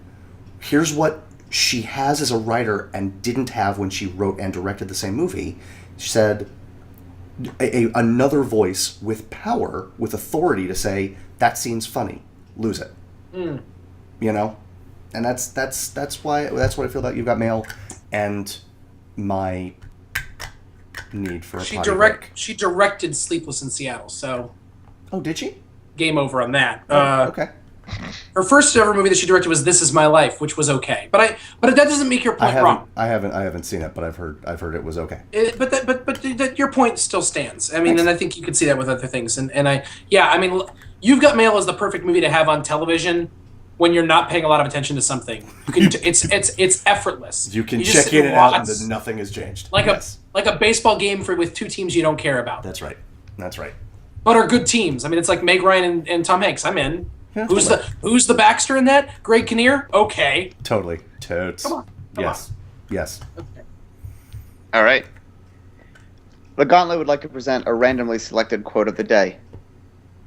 S2: here's what she has as a writer and didn't have when she wrote and directed the same movie. She said, another voice with power, with authority to say, that scene's funny, lose it. You know? And that's what I feel about You've Got Mail and my need for a potty break.
S3: She directed Sleepless in Seattle, so
S2: Oh, did she?
S3: game over on that.
S2: Okay.
S3: Her first ever movie that she directed was This Is My Life, which was okay. But that doesn't make your point wrong.
S2: I haven't seen it, but I've heard it was okay.
S3: But your point still stands. I mean, and I think you could see that with other things. I mean, You've Got Mail is the perfect movie to have on television when you're not paying a lot of attention to something. You can it's effortless.
S2: You can
S3: just
S2: check
S3: sit
S2: in and out and
S3: watch,
S2: then nothing has changed.
S3: like
S2: Yes.
S3: a baseball game with two teams you don't care about,
S2: That's right.
S3: but are good teams. I mean, it's like Meg Ryan and Tom Hanks. I'm in.
S2: Yeah,
S3: Who's the Baxter in that? Greg Kinnear? Okay.
S2: Totally. Totes.
S3: Come on.
S2: Yes.
S3: Okay.
S4: All right. The Gauntlet would like to present a randomly selected quote of the day.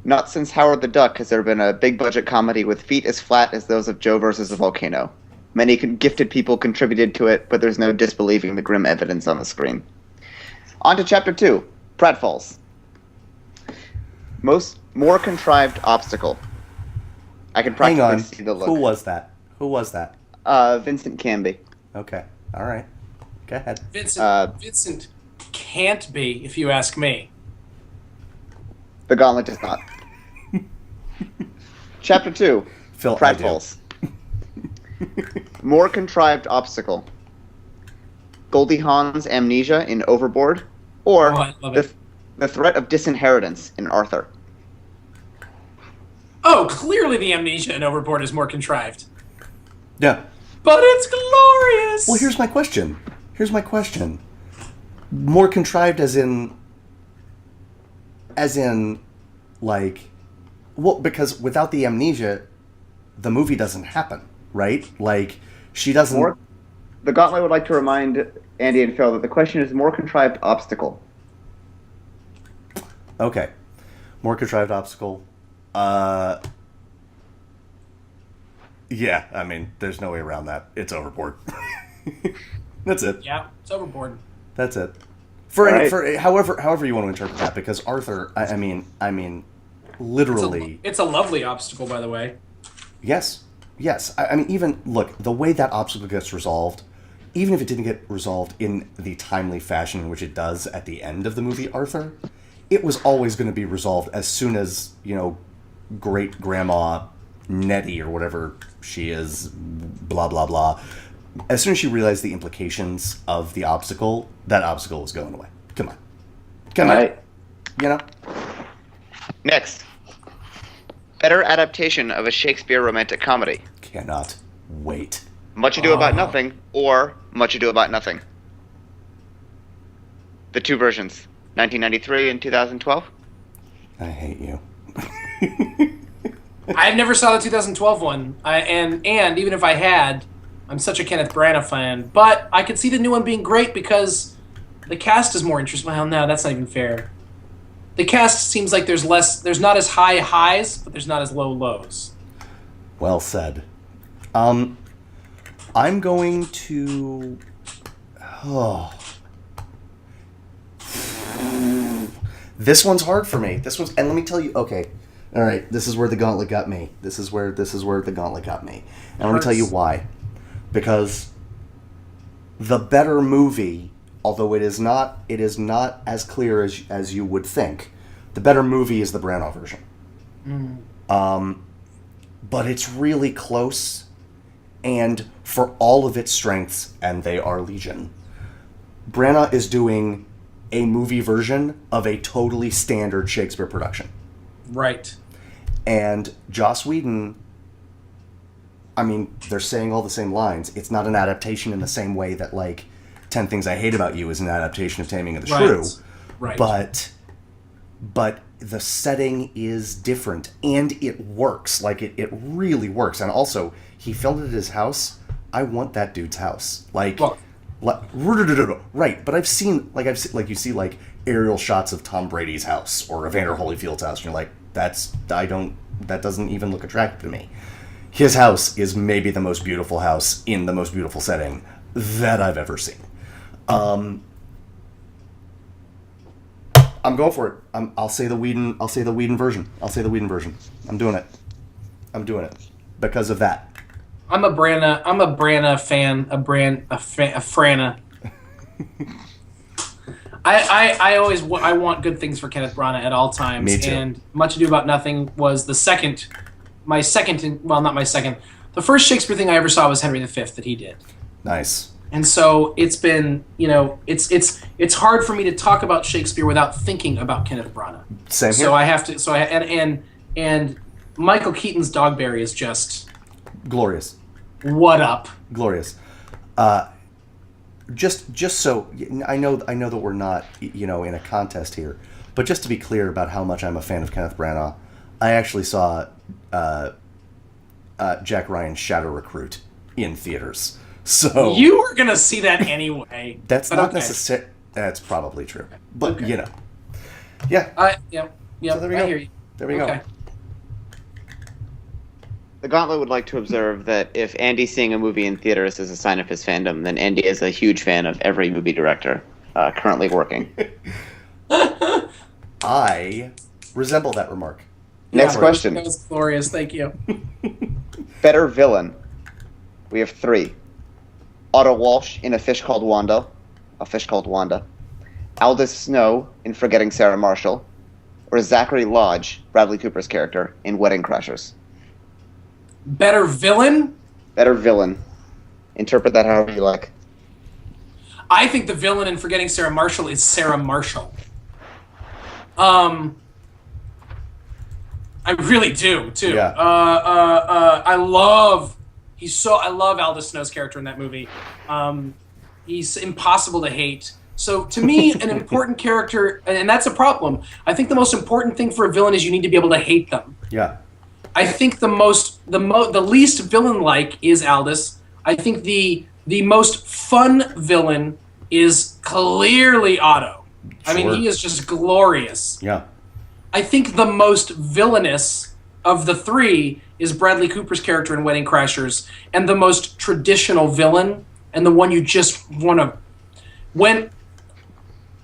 S4: Not since Howard the Duck has there been a big-budget comedy with feet as flat as those of Joe versus the Volcano. Many gifted people contributed to it, but there's no disbelieving the grim evidence on the screen. On to Chapter 2, Pratfalls. More contrived obstacle. I can
S2: Hang
S4: practically
S2: on.
S4: see the look.
S2: Who was that?
S4: Vincent Canby.
S2: Okay. All right. Go ahead.
S3: Vincent can't be, if you ask me.
S4: The Gauntlet does not. Chapter 2,
S2: Phil, I do.
S4: Pratfalls. More contrived obstacle. Goldie Hawn's amnesia in Overboard, or
S3: I love it.
S4: the threat of disinheritance in Arthur.
S3: Oh, clearly the amnesia in Overboard is more contrived.
S2: Yeah.
S3: But it's glorious!
S2: Well, here's my question. More contrived as in, like, well, because without the amnesia, the movie doesn't happen, right? Like, she doesn't...
S4: The Gauntlet would like to remind Andy and Phil that the question is more contrived obstacle.
S2: Okay. More contrived obstacle. Yeah, I mean, there's no way around that. It's Overboard. That's it.
S3: Yeah, it's Overboard.
S2: That's it. For however you want to interpret that, because Arthur, I mean, literally.
S3: It's a lovely obstacle, by the way.
S2: Yes. I mean, even look, the way that obstacle gets resolved, even if it didn't get resolved in the timely fashion in which it does at the end of the movie Arthur, it was always going to be resolved as soon as, great grandma Nettie or whatever she is, blah blah blah. As soon as she realized the implications of the obstacle, that obstacle was going away. Come on.
S4: Next, better adaptation of a Shakespeare romantic comedy.
S2: Cannot wait.
S4: Much Ado About Nothing or Much Ado About Nothing. The two versions, 1993 and 2012.
S2: I hate you.
S3: I never saw the 2012 one, and even if I had, I'm such a Kenneth Branagh fan. But I could see the new one being great because the cast is more interesting. Well, no, that's not even fair. The cast seems like there's not as high highs, but there's not as low lows.
S2: Well said. I'm going to... Oh. This one's hard for me. And let me tell you, okay. All right, this is where the Gauntlet got me. This is where the Gauntlet got me. And let me tell you why. Because the better movie, although it is not as clear as you would think, the better movie is the Branagh version. But it's really close, and for all of its strengths, and they are legion, Branagh is doing a movie version of a totally standard Shakespeare production.
S3: Right.
S2: And Joss Whedon, I mean, they're saying all the same lines. It's not an adaptation in the same way that, like, 10 Things I Hate About You is an adaptation of Taming of the Shrew.
S3: Right.
S2: But the setting is different, and it works. Like, it really works. And also, he filmed it at his house. I want that dude's house. Right, but I've seen you see like aerial shots of Tom Brady's house or Evander Holyfield's house, and you're like, that doesn't even look attractive to me. His house is maybe the most beautiful house in the most beautiful setting that I've ever seen. I'm going for it. I'll say the Whedon version. I'm doing it because of that.
S3: I'm a Branagh fan. A Frana. I want good things for Kenneth Branagh at all times.
S2: Me too.
S3: And Much Ado About Nothing was the first Shakespeare thing I ever saw was Henry V that he did. Nice. And so it's been, it's hard for me to talk about Shakespeare without thinking about Kenneth Branagh.
S2: Same here.
S3: So I have to. And Michael Keaton's Dogberry is just
S2: glorious.
S3: What up?
S2: Glorious. Just so I know that we're not in a contest here, but just to be clear about how much I'm a fan of Kenneth Branagh, I actually saw Jack Ryan's Shadow Recruit in theaters. So
S3: you were gonna see that anyway.
S2: That's not necessary. That's probably true, but yeah.
S3: Yeah.
S2: So there we go.
S3: I hear you.
S2: There we go.
S4: The Gauntlet would like to observe that if Andy seeing a movie in theaters is a sign of his fandom, then Andy is a huge fan of every movie director currently working.
S2: I resemble that remark.
S4: Next question.
S3: That was glorious. Thank you.
S4: Better villain. We have 3. Otto Walsh in A Fish Called Wanda. Aldous Snow in Forgetting Sarah Marshall. Or Zachary Lodge, Bradley Cooper's character, in Wedding Crashers.
S3: Better villain?
S4: Better villain. Interpret that however you like.
S3: I think the villain in Forgetting Sarah Marshall is Sarah Marshall. I really do too.
S2: Yeah.
S3: I love Aldous Snow's character in that movie. He's impossible to hate. So to me, an important character, and that's a problem. I think the most important thing for a villain is you need to be able to hate them.
S2: Yeah.
S3: I think the least villain-like is Aldous. I think the most fun villain is clearly Otto. I mean,
S2: Sure.
S3: he is just glorious.
S2: Yeah.
S3: I think the most villainous of the three is Bradley Cooper's character in Wedding Crashers, and the most traditional villain, and the one you just want to...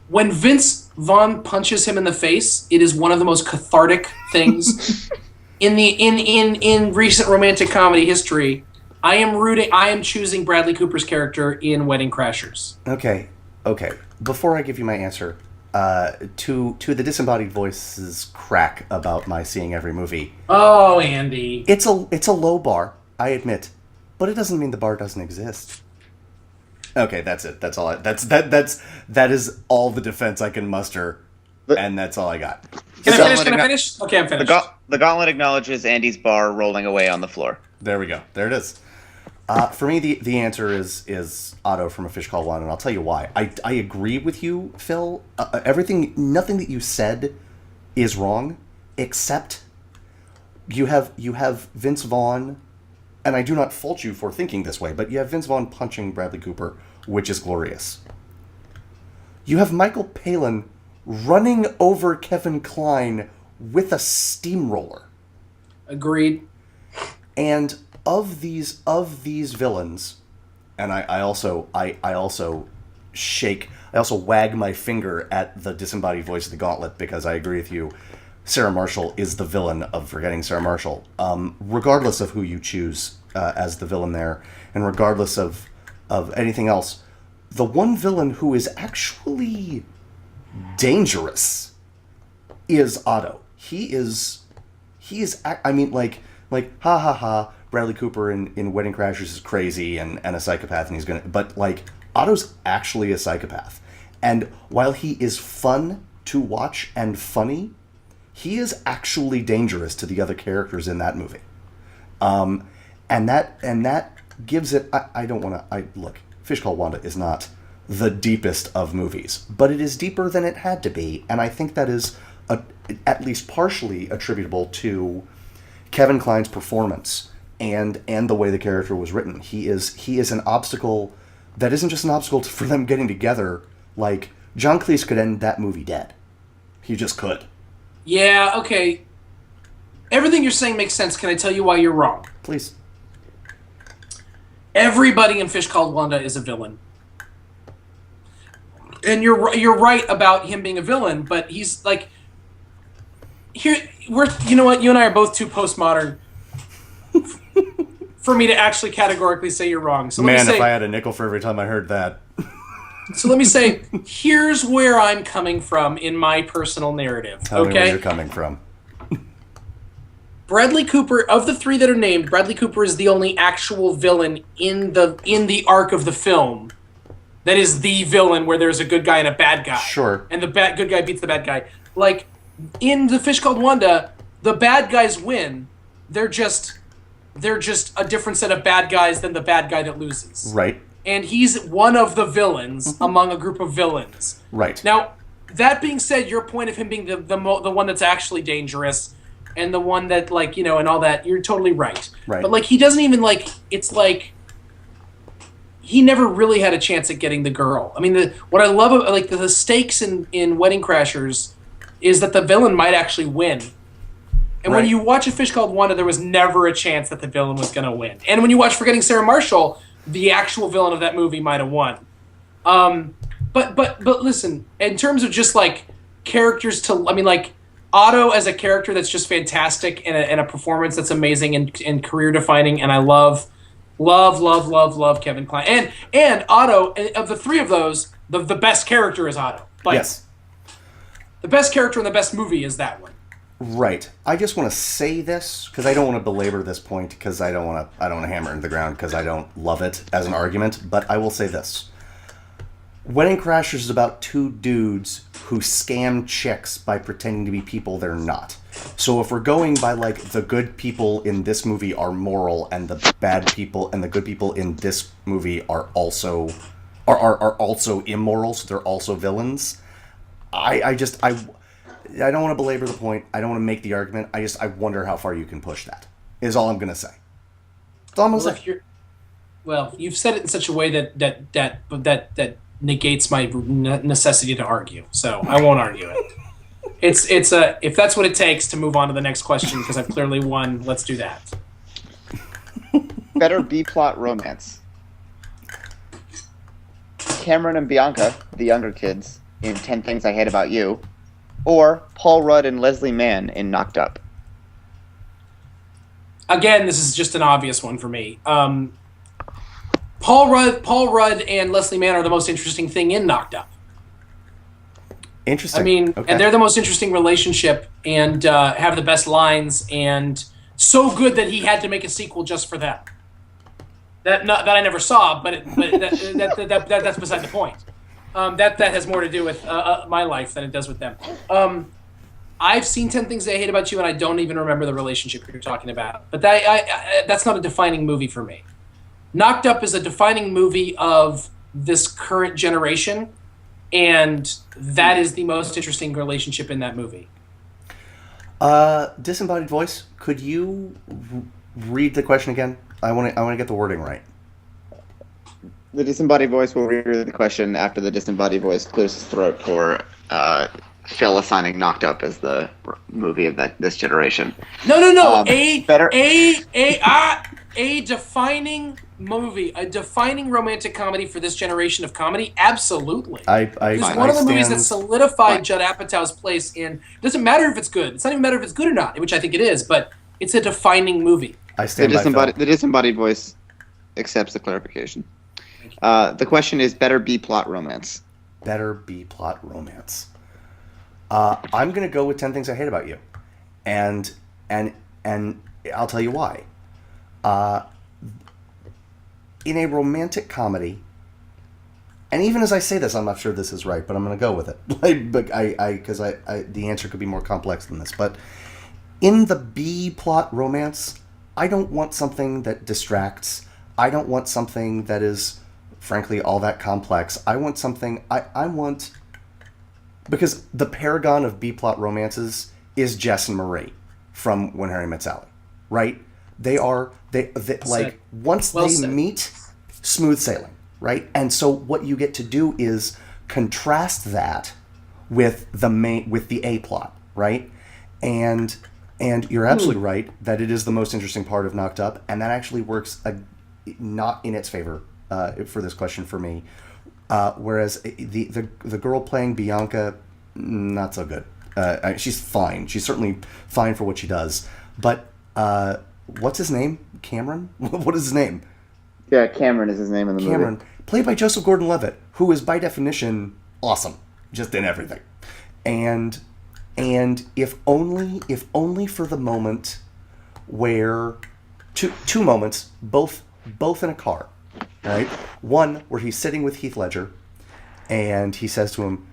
S3: When Vince Vaughn punches him in the face, it is one of the most cathartic things in recent romantic comedy history. I am choosing Bradley Cooper's character in Wedding Crashers.
S2: Okay. Before I give you my answer, to the disembodied voice's crack about my seeing every movie.
S3: Oh, Andy.
S2: It's a low bar, I admit, but it doesn't mean the bar doesn't exist. Okay, that's it. That's all. That is all the defense I can muster, and that's all I got.
S3: Can I finish? Okay, I'm finished.
S4: The Gauntlet acknowledges Andy's bar rolling away on the floor.
S2: There we go. There it is. For me, the answer is Otto from A Fish Called Wanda, and I'll tell you why. I agree with you, Phil. Nothing that you said is wrong, except you have Vince Vaughn, and I do not fault you for thinking this way, but you have Vince Vaughn punching Bradley Cooper, which is glorious. You have Michael Palin running over Kevin Kline with a steamroller.
S3: Agreed.
S2: And of these villains, and I also wag my finger at the disembodied voice of the Gauntlet because I agree with you. Sarah Marshall is the villain of Forgetting Sarah Marshall. Regardless of who you choose as the villain there, and regardless of anything else, the one villain who is actually dangerous is Otto. He is. I mean, like ha ha ha. Bradley Cooper in Wedding Crashers is crazy and a psychopath, and he's gonna. But like Otto's actually a psychopath, and while he is fun to watch and funny, he is actually dangerous to the other characters in that movie. And that gives it. I don't want to. Look. Fish Called Wanda is not the deepest of movies, but it is deeper than it had to be, and I think that is at least partially attributable to Kevin Kline's performance and the way the character was written. He is an obstacle that isn't just an obstacle for them getting together. Like, John Cleese could end that movie dead. He just could.
S3: Yeah, okay. Everything you're saying makes sense. Can I tell you why you're wrong?
S2: Please.
S3: Everybody in Fish Called Wanda is a villain. And you're right about him being a villain, but he's like... You know what? You and I are both too postmodern for me to actually categorically say you're wrong. So
S2: Man, if I had a nickel for every time I heard that.
S3: So let me say, here's where I'm coming from in my personal narrative.
S2: Tell me where you're coming from.
S3: Bradley Cooper, of the three that are named, Bradley Cooper is the only actual villain in the arc of the film that is the villain where there's a good guy and a bad guy.
S2: Sure.
S3: And the good guy beats the bad guy. Like, in The Fish Called Wanda, the bad guys win. They're just a different set of bad guys than the bad guy that loses.
S2: Right.
S3: And he's one of the villains among a group of villains.
S2: Right.
S3: Now, that being said, your point of him being the one that's actually dangerous and the one that, like, you know, and all that, you're totally right.
S2: Right.
S3: But, like, he doesn't even, like, it's like he never really had a chance at getting the girl. I mean, what I love about, like, the stakes in Wedding Crashers is that the villain might actually win. And when you watch A Fish Called Wanda, there was never a chance that the villain was going to win. And when you watch Forgetting Sarah Marshall, the actual villain of that movie might have won. But listen, in terms of just, like, characters to... I mean, like, Otto as a character that's just fantastic and a performance that's amazing and career-defining, and I love Kevin Kline. And Otto, of the three of those, the best character is Otto. Like,
S2: yes.
S3: The best character in the best movie is that one.
S2: Right. I just want to say this because I don't want to belabor this point because I don't want to hammer it into the ground because I don't love it as an argument. But I will say this: Wedding Crashers is about two dudes who scam chicks by pretending to be people they're not. So if we're going by like the good people in this movie are moral and the bad people and the good people in this movie are also immoral, so they're also villains. I don't want to belabor the point. I don't want to make the argument. I wonder how far you can push that. Is all I'm gonna say. That's all I'm gonna say.
S3: Well, you've said it in such a way that negates my necessity to argue. So I won't argue it. It's if that's what it takes to move on to the next question because I've clearly won. Let's do that.
S4: Better B-plot romance. Cameron and Bianca, the younger kids, in 10 Things I Hate About You, or Paul Rudd and Leslie Mann in Knocked Up.
S3: Again, this is just an obvious one for me. Paul Rudd and Leslie Mann are the most interesting thing in Knocked Up.
S2: Interesting.
S3: I mean,
S2: okay.
S3: And they're the most interesting relationship and have the best lines and so good that he had to make a sequel just for them. That I never saw, but that's beside the point. That has more to do with my life than it does with them. I've seen 10 Things I Hate About You, and I don't even remember the relationship you're talking about. But that's not a defining movie for me. Knocked Up is a defining movie of this current generation, and that is the most interesting relationship in that movie.
S2: Disembodied Voice, could you read the question again? I want to get the wording right.
S4: The disembodied voice will read the question after the disembodied voice clears his throat for Phil assigning Knocked Up as the movie of this generation.
S3: No. A defining movie, a defining romantic comedy for this generation of comedy. Absolutely. It's one of the movies that solidified Judd Apatow's place in. It doesn't matter if it's good. It's not even matter if it's good or not, which I think it is, but it's a defining movie.
S2: I stand by Phil.
S4: The disembodied voice accepts the clarification. The question is better B-plot romance.
S2: Better B-plot romance. I'm going to go with 10 Things I Hate About You. And I'll tell you why. In a romantic comedy, and even as I say this, I'm not sure this is right, but I'm going to go with it. Because the answer could be more complex than this. But in the B-plot romance, I don't want something that distracts. I don't want something that is, frankly, all that complex. I want something... I want... Because the paragon of B-plot romances is Jess and Marie from When Harry Met Sally, right? Once they meet, smooth sailing, right? And so what you get to do is contrast that with the A plot, right? And you're absolutely right that it is the most interesting part of Knocked Up, and that actually works not in its favor for this question for me. Whereas the girl playing Bianca, not so good. She's fine. She's certainly fine for what she does. But what's his name? Cameron? What is his name?
S4: Yeah, Cameron is his name in the movie.
S2: Cameron, played by Joseph Gordon-Levitt, who is by definition awesome, just in everything. And if only for the moment where two moments, both in a car, right? One where he's sitting with Heath Ledger, and he says to him,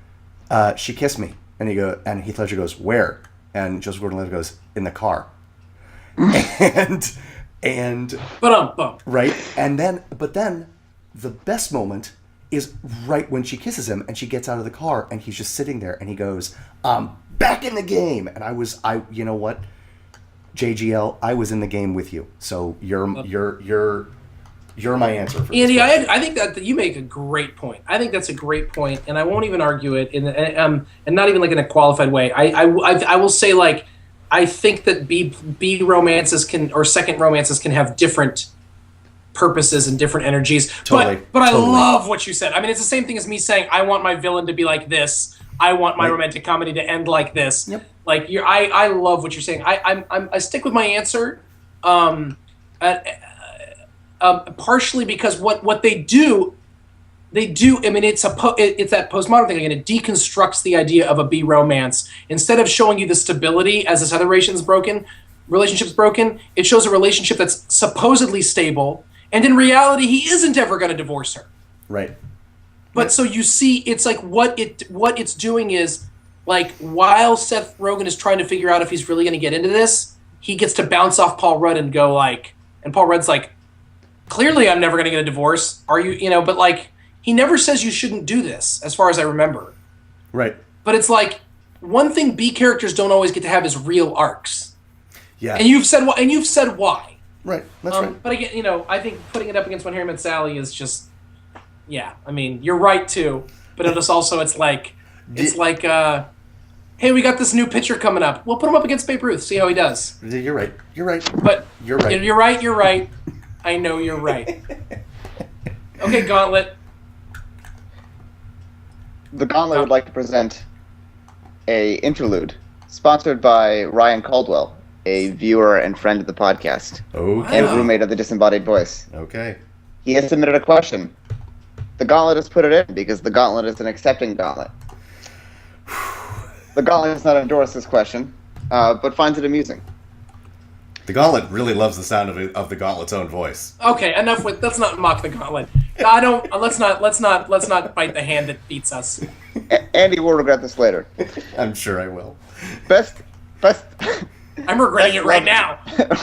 S2: "She kissed me," and Heath Ledger goes, "Where?" And Joseph Gordon-Levitt goes, "In the car." and right, but then the best moment is right when she kisses him and she gets out of the car and he's just sitting there and he goes, "Back in the game." And you know what, JGL, I was in the game with you, so you're my answer for
S3: Andy.
S2: this.
S3: I think that you make a great point. I think that's a great point, and I won't even argue it and not even like in a qualified way. I will say, like, I think that B romances or second romances can have different purposes and different energies.
S2: Totally.
S3: But I love what you said. I mean, it's the same thing as me saying I want my villain to be like this. I want my romantic comedy to end like this. Yep. Like I love what you're saying. I stick with my answer. Partially because what they do. I mean, it's that postmodern thing. Again, it deconstructs the idea of a B romance. Instead of showing you the stability as this other relationship's broken, it shows a relationship that's supposedly stable, and in reality, he isn't ever going to divorce her.
S2: Right.
S3: But so you see, it's like what it's doing is, like, while Seth Rogen is trying to figure out if he's really going to get into this, he gets to bounce off Paul Rudd and go like, and Paul Rudd's like, clearly I'm never going to get a divorce. Are you, but like, he never says you shouldn't do this, as far as I remember.
S2: Right.
S3: But it's like, one thing B characters don't always get to have is real arcs.
S2: Yeah.
S3: And you've said why.
S2: Right. That's right.
S3: But again, I think putting it up against When Harry Met Sally is just, yeah. I mean, you're right too, but it's like, hey, we got this new pitcher coming up. We'll put him up against Babe Ruth, see how he does.
S2: You're right.
S3: But
S2: you're right.
S3: You're right. I know you're right. Okay, Gauntlet.
S4: The Gauntlet would like to present a interlude sponsored by Ryan Caldwell, a viewer and friend of the podcast, and roommate of the Disembodied Voice.
S2: Okay.
S4: He has submitted a question. The Gauntlet has put it in because the Gauntlet is an accepting gauntlet. The Gauntlet does not endorse this question, but finds it amusing.
S2: The Gauntlet really loves the sound of the Gauntlet's own voice.
S3: Okay, enough with. Let's not mock the Gauntlet. I don't. Let's not bite the hand that feeds us.
S4: Andy will regret this later.
S2: I'm sure I will.
S4: Best.
S3: I'm regretting it right now.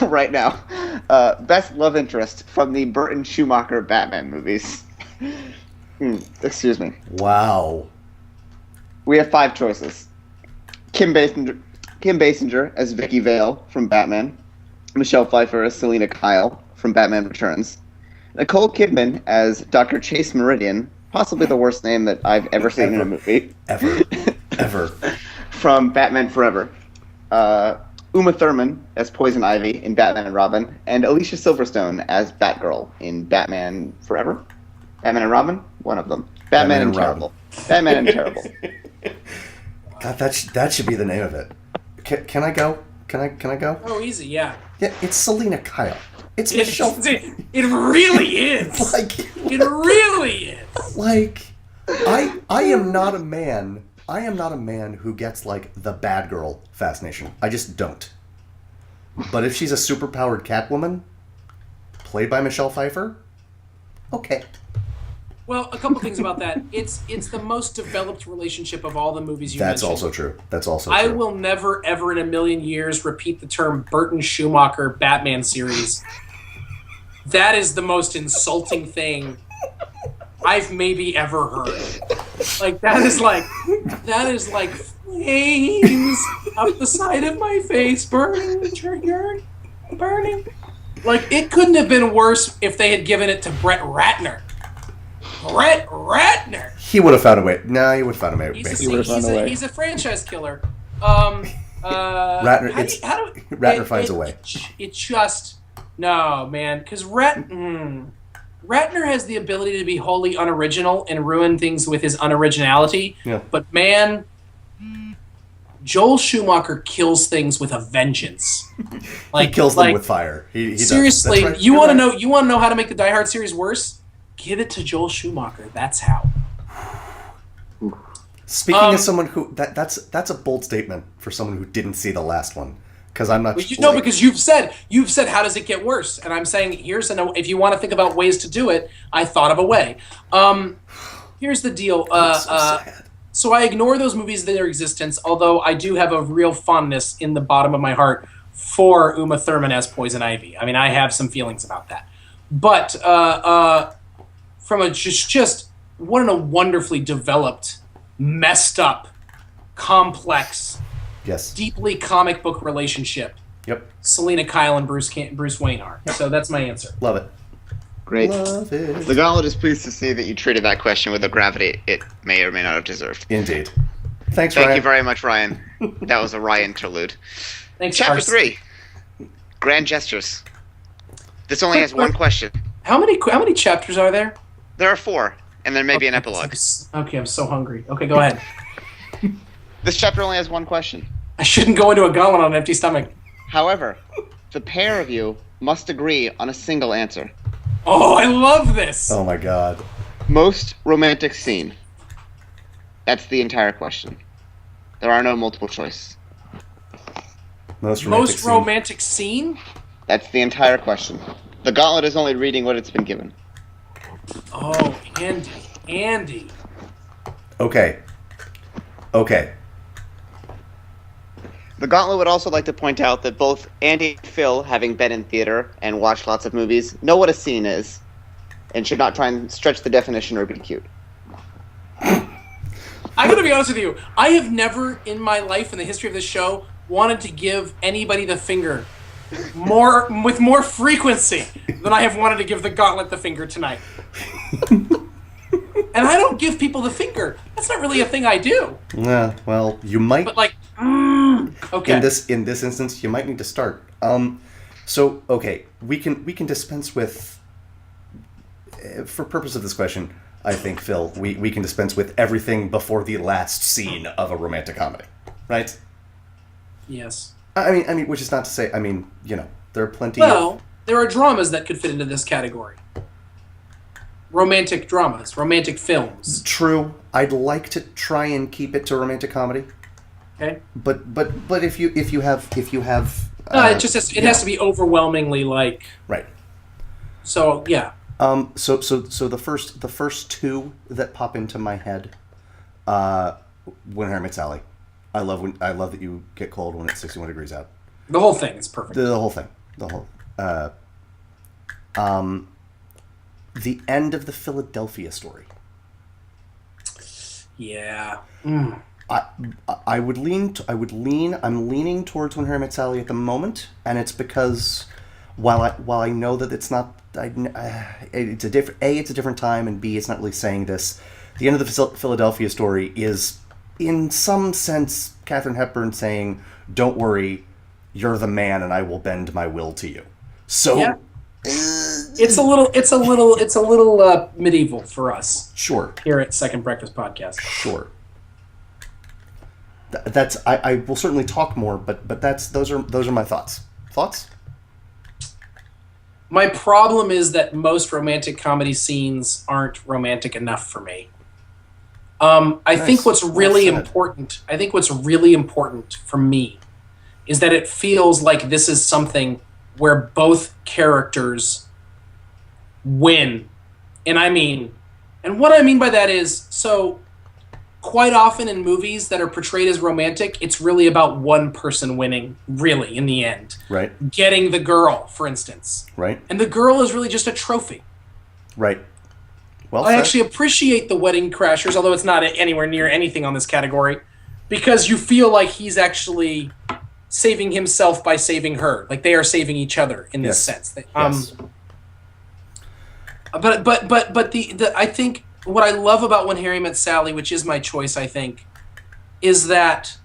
S4: Right now. Best love interest from the Burton Schumacher Batman movies. Excuse me.
S2: Wow.
S4: We have 5 choices. Kim Basinger as Vicky Vale from Batman. Michelle Pfeiffer as Selena Kyle from Batman Returns. Nicole Kidman as Dr. Chase Meridian, possibly the worst name that I've ever seen in a movie.
S2: Ever.
S4: From Batman Forever. Uma Thurman as Poison Ivy in Batman and Robin, and Alicia Silverstone as Batgirl in Batman Forever. Batman and Robin? One of them. Batman and Terrible. Batman and Terrible.
S2: God, that should be the name of it. Can I go? Can I go?
S3: Oh, easy, yeah.
S2: Yeah, it's Selena Kyle. It's Michelle.
S3: It really is. It really is.
S2: Like, I am not a man. I am not a man who gets like the bad girl fascination. I just don't. But if she's a superpowered Catwoman, played by Michelle Pfeiffer, okay.
S3: Well, a couple things about that. It's the most developed relationship of all the movies you mentioned.
S2: That's also true.
S3: I will never, ever in a million years repeat the term Burton Schumacher Batman series. That is the most insulting thing I've maybe ever heard. Like, that is like flames up the side of my face, burning. Like, it couldn't have been worse if they had given it to Brett Ratner. Brett Ratner.
S2: He would have found a way. No, he would have found a way.
S3: He's a franchise killer.
S2: Ratner. Ratner finds a way.
S3: It just no, man, because Ratner has the ability to be wholly unoriginal and ruin things with his unoriginality.
S2: Yeah.
S3: But man, Joel Schumacher kills things with a vengeance.
S2: Like, he kills them with fire. He
S3: seriously,
S2: does. Right.
S3: You want to know? You want to know how to make the Die Hard series worse? Give it to Joel Schumacher. That's how.
S2: Speaking as someone who that's a bold statement for someone who didn't see the last one, because I'm not.
S3: Well, because you've said how does it get worse, and I'm saying if you want to think about ways to do it, I thought of a way. Here's the deal. So I ignore those movies in their existence, although I do have a real fondness in the bottom of my heart for Uma Thurman as Poison Ivy. I mean, I have some feelings about that, but from a just what a wonderfully developed, messed up, complex,
S2: yes,
S3: deeply comic book relationship.
S2: Yep.
S3: Selena Kyle and Bruce Wayne are. So that's my answer.
S2: Love it.
S4: Great.
S2: Love it.
S4: The Gauntlet is pleased to see that you treated that question with the gravity it may or may not have deserved.
S2: Indeed. Thanks,
S4: Thank
S2: Ryan.
S4: you very much, Ryan. That was a Ryan interlude.
S3: Thanks,
S4: Chapter 3. Grand Gestures. This only has one question.
S3: How many chapters are there?
S4: There are 4, and there may be an epilogue.
S3: Okay, I'm so hungry. Okay, go ahead.
S4: This chapter only has one question.
S3: I shouldn't go into a gauntlet on an empty stomach.
S4: However, the pair of you must agree on a single answer.
S3: Oh, I love this!
S2: Oh my god.
S4: Most romantic scene. That's the entire question. There are no multiple choice.
S2: Most
S3: romantic scene?
S4: That's the entire question. The Gauntlet is only reading what it's been given.
S3: Oh, Andy.
S2: Okay.
S4: The Gauntlet would also like to point out that both Andy and Phil, having been in theater and watched lots of movies, know what a scene is, and should not try and stretch the definition or be cute.
S3: I gotta be honest with you. I have never in my life, in the history of this show, wanted to give anybody the finger with more frequency than I have wanted to give the Gauntlet the finger tonight. And I don't give people the finger. That's not really a thing I do.
S2: Yeah, well, you might.
S3: But like, okay.
S2: In this instance, you might need to start. So okay, we can dispense with. For purpose of this question, I think, Phil, we can dispense with everything before the last scene of a romantic comedy, right?
S3: Yes.
S2: I mean, which is not to say. There are plenty.
S3: Well, there are dramas that could fit into this category. Romantic dramas, romantic films.
S2: True. I'd like to try and keep it to romantic comedy.
S3: Okay.
S2: But if you have
S3: It just has to be overwhelmingly like.
S2: Right.
S3: So yeah.
S2: So the first two that pop into my head, When Harry Met Sally. I love that you get cold when it's 61 degrees out.
S3: The whole thing is perfect.
S2: The whole thing. The end of the Philadelphia Story.
S3: Yeah.
S2: I would lean. I'm leaning towards When Harry Met Sally at the moment, and it's because while I know that it's not. It's a different time, and B, it's not really saying this. The end of the Philadelphia Story is, in some sense, Katharine Hepburn saying, "Don't worry, you're the man, and I will bend my will to you." So.
S3: Yeah. It's a little medieval for us.
S2: Sure.
S3: Here at Second Breakfast Podcast.
S2: Sure. That's I will certainly talk more, but those are my thoughts. Thoughts?
S3: My problem is that most romantic comedy scenes aren't romantic enough for me. I think what's really important. I think what's really important for me is that it feels like this is something where both characters win. And what I mean by that is, so quite often in movies that are portrayed as romantic, it's really about one person winning, really, in the end.
S2: Right.
S3: Getting the girl, for instance.
S2: Right.
S3: And the girl is really just a trophy.
S2: Right. Well,
S3: I actually appreciate the Wedding Crashers, although it's not anywhere near anything on this category, because you feel like he's actually saving himself by saving her. Like they are saving each other in this sense.
S2: Yes.
S3: But the I think what I love about When Harry Met Sally, which is my choice, I think, is that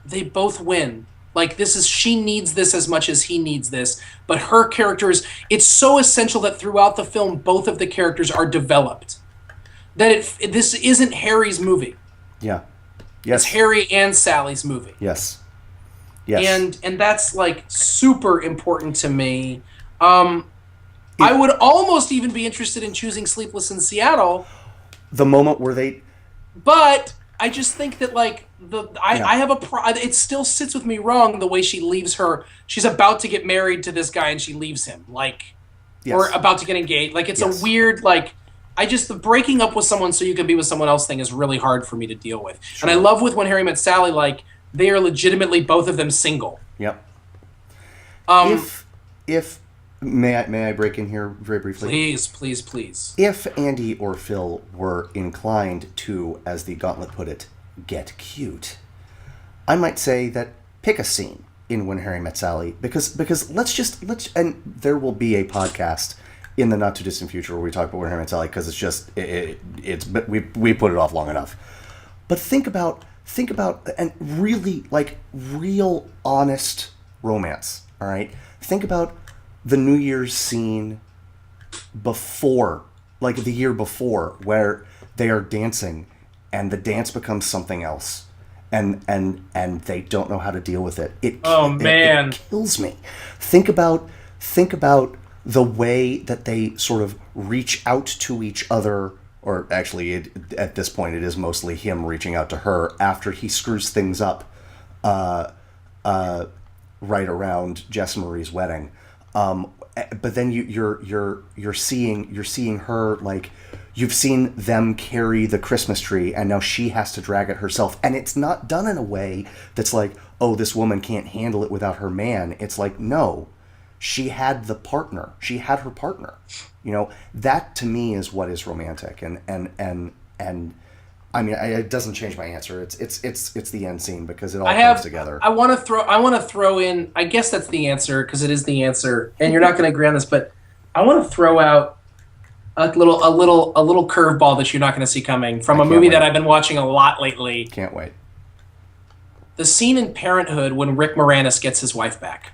S3: they both win. Like she needs this as much as he needs this, but her characters, it's so essential that throughout the film both of the characters are developed. That this isn't Harry's movie.
S2: Yeah. Yes.
S3: It's Harry and Sally's movie.
S2: Yes. Yes.
S3: And that's like super important to me. I would almost even be interested in choosing Sleepless in Seattle.
S2: The moment where they...
S3: But I just think that like I have it still sits with me wrong the way she leaves her. She's about to get married to this guy and she leaves him or about to get engaged. Like it's a weird the breaking up with someone so you can be with someone else thing is really hard for me to deal with. Sure. And I love with When Harry Met Sally, like they are legitimately both of them single.
S2: Yep. If may I break in here very briefly?
S3: Please.
S2: If Andy or Phil were inclined to, as the Gauntlet put it, get cute, I might say that pick a scene in When Harry Met Sally because let's and there will be a podcast in the not too distant future where we talk about When Harry Met Sally because we put it off long enough. But think about and really like real honest romance. All right, think about the New Year's scene before, like the year before, where they are dancing and the dance becomes something else and they don't know how to deal with it. It kills me. Think about the way that they sort of reach out to each other, or actually at this point it is mostly him reaching out to her after he screws things up right around Jess and Marie's wedding. But then you're seeing her like You've seen them carry the Christmas tree, and now she has to drag it herself. And it's not done in a way that's like, oh, this woman can't handle it without her man. It's like, no, she had the partner. She had her partner. You know, that to me is what is romantic. And I mean, it doesn't change my answer. It's the end scene because it all comes together.
S3: I want to throw in. I guess that's the answer because it is the answer, and you're not going to agree on this, but I want to throw out a little curveball that you're not going to see coming from a movie that I've been watching a lot lately.
S2: Can't wait.
S3: The scene in Parenthood when Rick Moranis gets his wife back.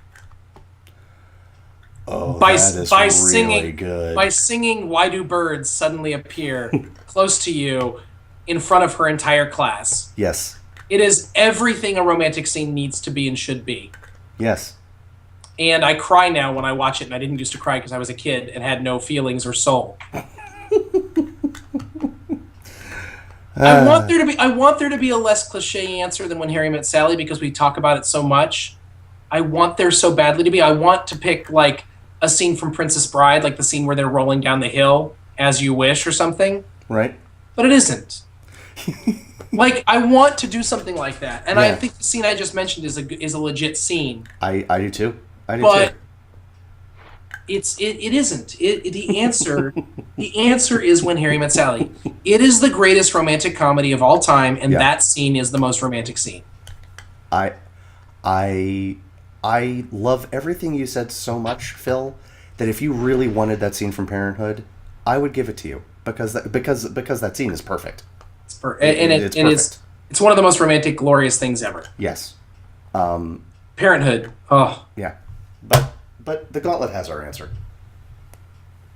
S2: Oh, that is really good.
S3: By singing "Why Do Birds Suddenly Appear" close to you in front of her entire class.
S2: Yes.
S3: It is everything a romantic scene needs to be and should be.
S2: Yes.
S3: And I cry now when I watch it, and I didn't used to cry because I was a kid and had no feelings or soul. I want there to be a less cliche answer than When Harry Met Sally because we talk about it so much. I want there so badly to be. I want to pick like a scene from Princess Bride, like the scene where they're rolling down the hill, As You Wish or something.
S2: Right.
S3: But it isn't. Like, I want to do something like that. And I think the scene I just mentioned is a legit scene.
S2: I do too.
S3: But it isn't. The answer is When Harry Met Sally. It is the greatest romantic comedy of all time, and that scene is the most romantic scene.
S2: I love everything you said so much, Phil, that if you really wanted that scene from Parenthood, I would give it to you because that scene is perfect.
S3: It's perfect. It's one of the most romantic, glorious things ever.
S2: Yes.
S3: Parenthood. Oh.
S2: Yeah. But the Gauntlet has our answer.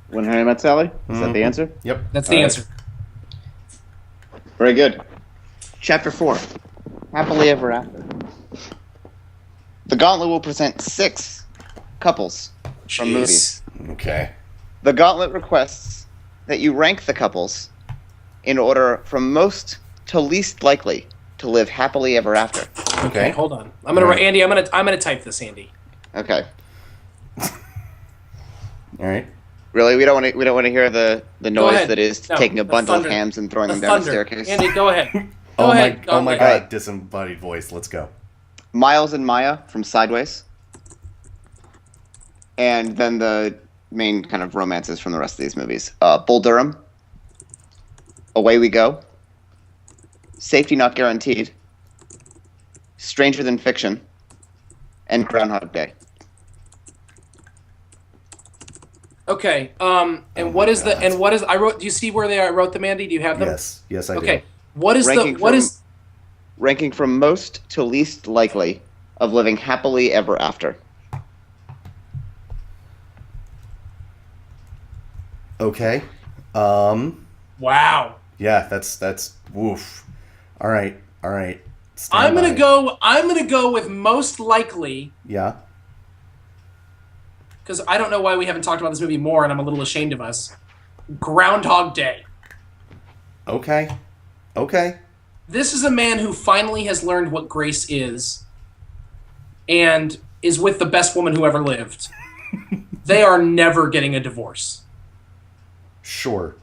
S4: When Harry Met Sally? Is that the answer?
S2: Yep.
S3: That's the answer.
S4: Very good. Chapter 4. Happily Ever After. The Gauntlet will present 6 couples from movies.
S2: Okay.
S4: The Gauntlet requests that you rank the couples in order from most to least likely to live happily ever after.
S3: Okay, hold on. I'm gonna type this, Andy.
S4: Okay.
S2: All right.
S4: Really, we don't want to hear the noise that is taking a bundle of hams and throwing them down the staircase.
S3: Andy, go ahead.
S2: Oh my God! Disembodied voice. Let's go.
S4: Miles and Maya from Sideways, and then the main kind of romances from the rest of these movies. Bull Durham, Away We Go, Safety Not Guaranteed, Stranger Than Fiction, and Groundhog Day.
S3: Okay. And what is I wrote? Do you see where I wrote them, Andy? Do you have them?
S2: Yes, I do.
S3: Okay. What is
S4: ranking from most to least likely of living happily ever after?
S2: Okay.
S3: Wow.
S2: Yeah, that's woof. All right.
S3: I'm gonna go with most likely.
S2: Yeah.
S3: Because I don't know why we haven't talked about this movie more, and I'm a little ashamed of us. Groundhog Day.
S2: Okay.
S3: This is a man who finally has learned what grace is, and is with the best woman who ever lived. They are never getting a divorce.
S2: Sure.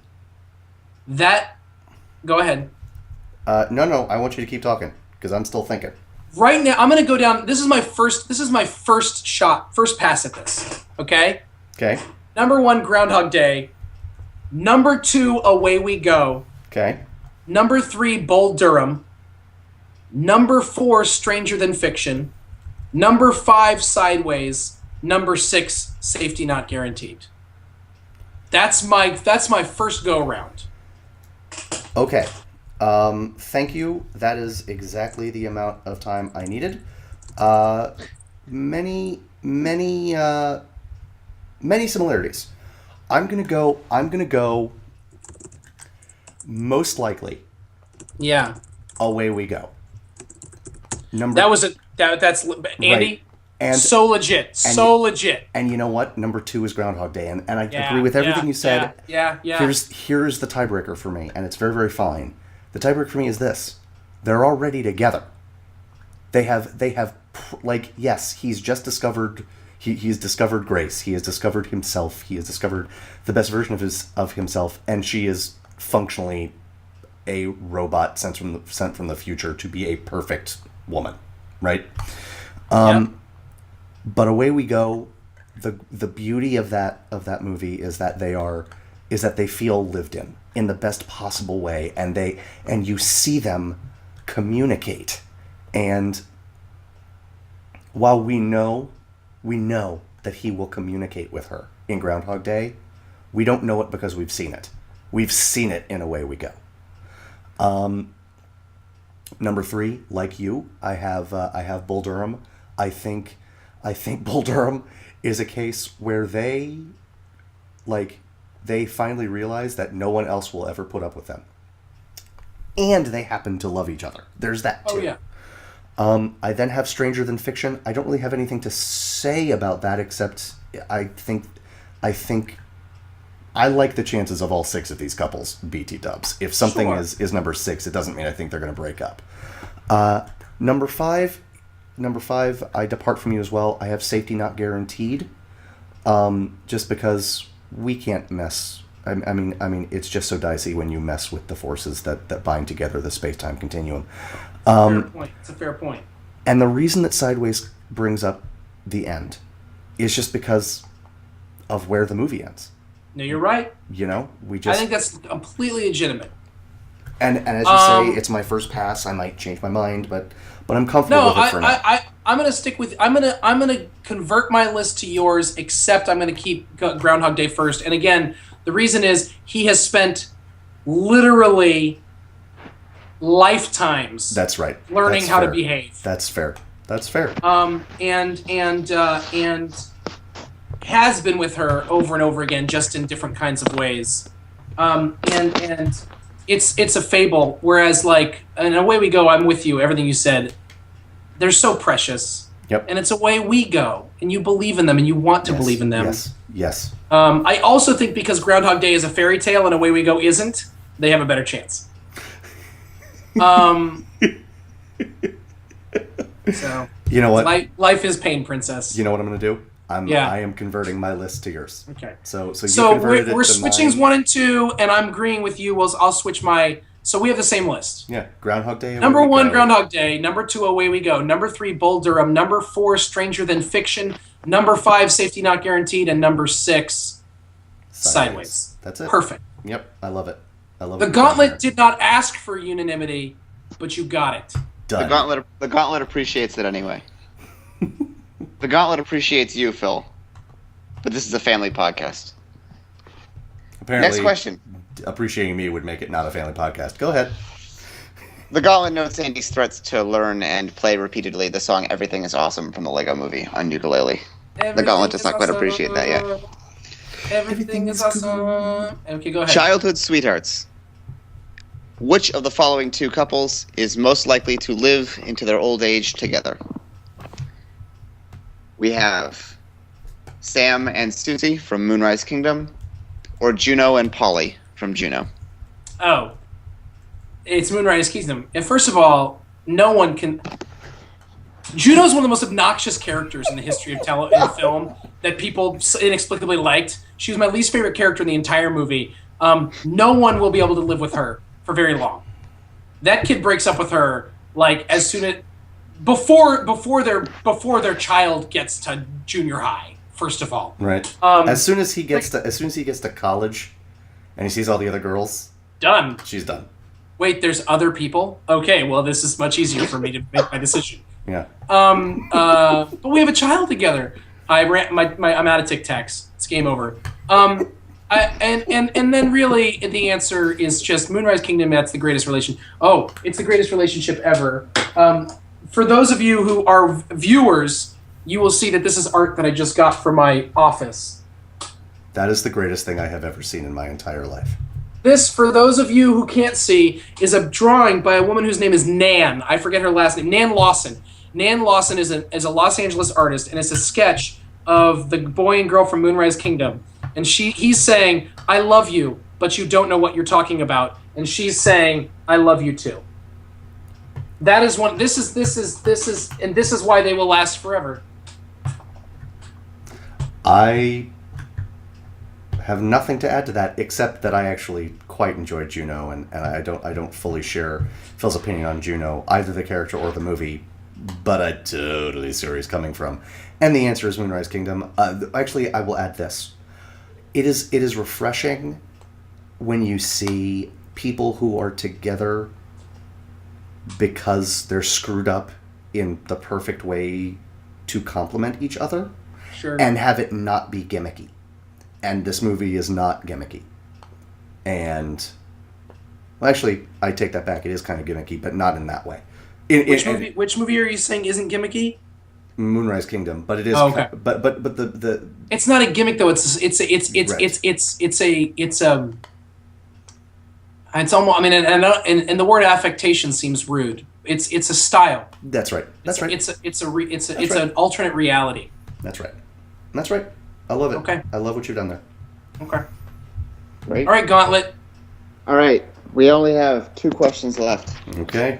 S3: Go ahead.
S2: No, I want you to keep talking because I'm still thinking.
S3: Right now, I'm going to go down. This is my first shot, first pass at this. Okay?
S2: Okay.
S3: Number 1, Groundhog Day. Number 2, Away We Go.
S2: Okay.
S3: Number 3, Bull Durham. Number 4, Stranger Than Fiction. Number 5, Sideways. Number 6, Safety Not Guaranteed. That's my first go around.
S2: Okay. Thank you. That is exactly the amount of time I needed. Many similarities. I'm gonna go most likely.
S3: Yeah.
S2: Away We Go.
S3: That's Andy.
S2: Right. And
S3: so legit.
S2: And you know what? Number 2 is Groundhog Day, and I agree with everything you said.
S3: Yeah.
S2: Here's the tiebreaker for me, and it's very, very fine. The tiebreaker for me is this: they're already together. They have yes, he's just discovered. He's discovered grace. He has discovered himself. He has discovered the best version of himself, and she is functionally a robot sent from the future to be a perfect woman, right? But away we go. The beauty of that movie is that they feel lived in the best possible way, and you see them communicate. And while we know that he will communicate with her in Groundhog Day, we don't know it because we've seen it. We've seen it in Away We Go. Number 3, like you, I have Bull Durham. I think Bull Durham is a case where they finally realize that no one else will ever put up with them, and they happen to love each other. There's that too.
S3: Oh yeah.
S2: I then have Stranger Than Fiction. I don't really have anything to say about that except I think I like the chances of all 6 of these couples BT dubs. If something is number 6, it doesn't mean I think they're going to break up. Number 5, I depart from you as well. I have Safety Not Guaranteed. Just because we can't mess. I mean, it's just so dicey when you mess with the forces that bind together the space-time continuum.
S3: Fair point. It's a fair point.
S2: And the reason that Sideways brings up the end is just because of where the movie ends.
S3: No, you're right.
S2: I
S3: think that's completely legitimate.
S2: And as you say, it's my first pass. I might change my mind, but I'm comfortable with it for now.
S3: I'm gonna stick with. I'm gonna convert my list to yours. Except I'm gonna keep Groundhog Day first. And again, the reason is he has spent literally lifetimes.
S2: That's right.
S3: Learning how to behave.
S2: That's fair.
S3: And has been with her over and over again, just in different kinds of ways. And it's a fable. Whereas, and Away We Go, I'm with you. Everything you said, they're so precious.
S2: Yep.
S3: And it's Away We Go, and you believe in them, and you want to believe in them.
S2: Yes.
S3: I also think because Groundhog Day is a fairy tale and Away We Go isn't, they have a better chance. So
S2: you know what?
S3: Life is pain, princess.
S2: You know what I'm going to do? I am converting my list to yours.
S3: Okay.
S2: So
S3: we're switching 1 and 2, and I'm agreeing with you. I'll switch my. So we have the same list.
S2: Yeah, Groundhog Day.
S3: Number 1, Groundhog Day. Number 2, Away We Go. Number 3, Bull Durham. Number 4, Stranger Than Fiction. Number 5, Safety Not Guaranteed, and number 6, Sideways.
S2: That's it.
S3: Perfect.
S2: Yep, I love it.
S3: The Gauntlet did not ask for unanimity, but you got it.
S2: Done.
S4: The Gauntlet appreciates it anyway. The Gauntlet appreciates you, Phil. But this is a family podcast.
S2: Apparently,
S4: next question.
S2: Appreciating me would make it not a family podcast. Go ahead.
S4: The Gauntlet notes Andy's threats to learn and play repeatedly the song Everything is Awesome from the Lego movie on ukulele. The Gauntlet does not quite appreciate that yet.
S3: Everything is awesome. Okay, go ahead.
S4: Childhood sweethearts. Which of the following 2 couples is most likely to live into their old age together? We have Sam and Susie from Moonrise Kingdom, or Juno and Polly from Juno.
S3: Oh. It's Moonrise Kingdom. And first of all, no one can... Juno's one of the most obnoxious characters in the history of film that people inexplicably liked. She was my least favorite character in the entire movie. No one will be able to live with her for very long. That kid breaks up with her as soon as before their child gets to junior high. First of all,
S2: right. As soon as he gets to college, and he sees all the other girls,
S3: done.
S2: She's done.
S3: Wait, there's other people? Okay, well, this is much easier for me to make my decision.
S2: Yeah.
S3: But we have a child together. I'm out of Tic Tacs. It's game over. And then really the answer is just Moonrise Kingdom. That's the greatest relation. Oh, it's the greatest relationship ever. For those of you who are viewers, you will see that this is art that I just got from my office.
S2: That is the greatest thing I have ever seen in my entire life.
S3: This, for those of you who can't see, is a drawing by a woman whose name is Nan. I forget her last name. Nan Lawson. Nan Lawson is a Los Angeles artist, and it's a sketch of the boy and girl from Moonrise Kingdom. And he's saying, "I love you, but you don't know what you're talking about." And she's saying, "I love you too." That is one. This is why they will last forever.
S2: I have nothing to add to that, except that I actually quite enjoyed Juno, and I don't fully share Phil's opinion on Juno, either the character or the movie, but I totally see where he's coming from. And the answer is Moonrise Kingdom. Actually, I will add this. It is refreshing when you see people who are together because they're screwed up in the perfect way to complement each other.
S3: Sure.
S2: And have it not be gimmicky. And this movie is not gimmicky. And, well, actually, I take that back. It is kind of gimmicky, but not in that way.
S3: Which movie are you saying isn't gimmicky?
S2: Moonrise Kingdom, but it is.
S3: Oh, okay.
S2: But the.
S3: It's not a gimmick though. It's almost. I mean, and the word affectation seems rude. It's a style.
S2: That's right. That's right.
S3: It's an alternate reality.
S2: That's right. That's right. I love it.
S3: Okay.
S2: I love what you've done there.
S3: Okay.
S4: Great.
S3: All right, Gauntlet.
S4: All right. We only have 2 questions left.
S2: Okay.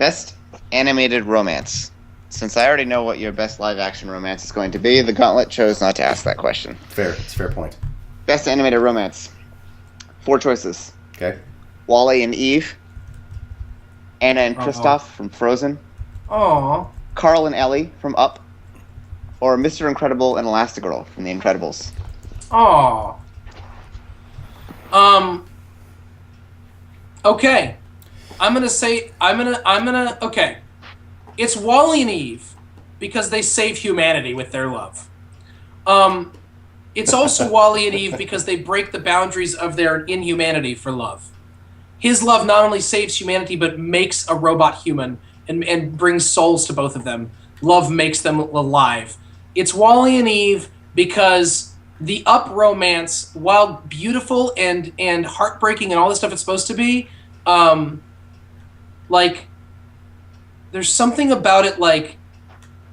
S4: Best animated romance. Since I already know what your best live-action romance is going to be, the Gauntlet chose not to ask that question.
S2: Fair. It's a fair point.
S4: Best animated romance. 4 choices.
S2: Okay.
S4: Wall-E and Eve. Anna and Kristoff from Frozen.
S3: Aw.
S4: Carl and Ellie from Up. Or Mr. Incredible and Elastigirl from The Incredibles.
S3: Aw. Okay. Okay. It's Wall-E and Eve because they save humanity with their love. It's also Wall-E and Eve because they break the boundaries of their inhumanity for love. His love not only saves humanity but makes a robot human and brings souls to both of them. Love makes them alive. It's Wall-E and Eve because the Up romance, while beautiful and heartbreaking and all the stuff it's supposed to be, like, there's something about it, like,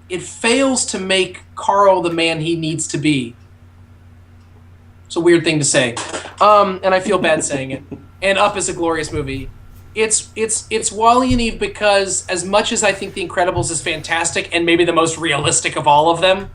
S3: it fails to make Carl the man he needs to be. It's a weird thing to say, and I feel bad saying it. And Up is a glorious movie. It's Wall-E and Eve because as much as I think The Incredibles is fantastic and maybe the most realistic of all of them,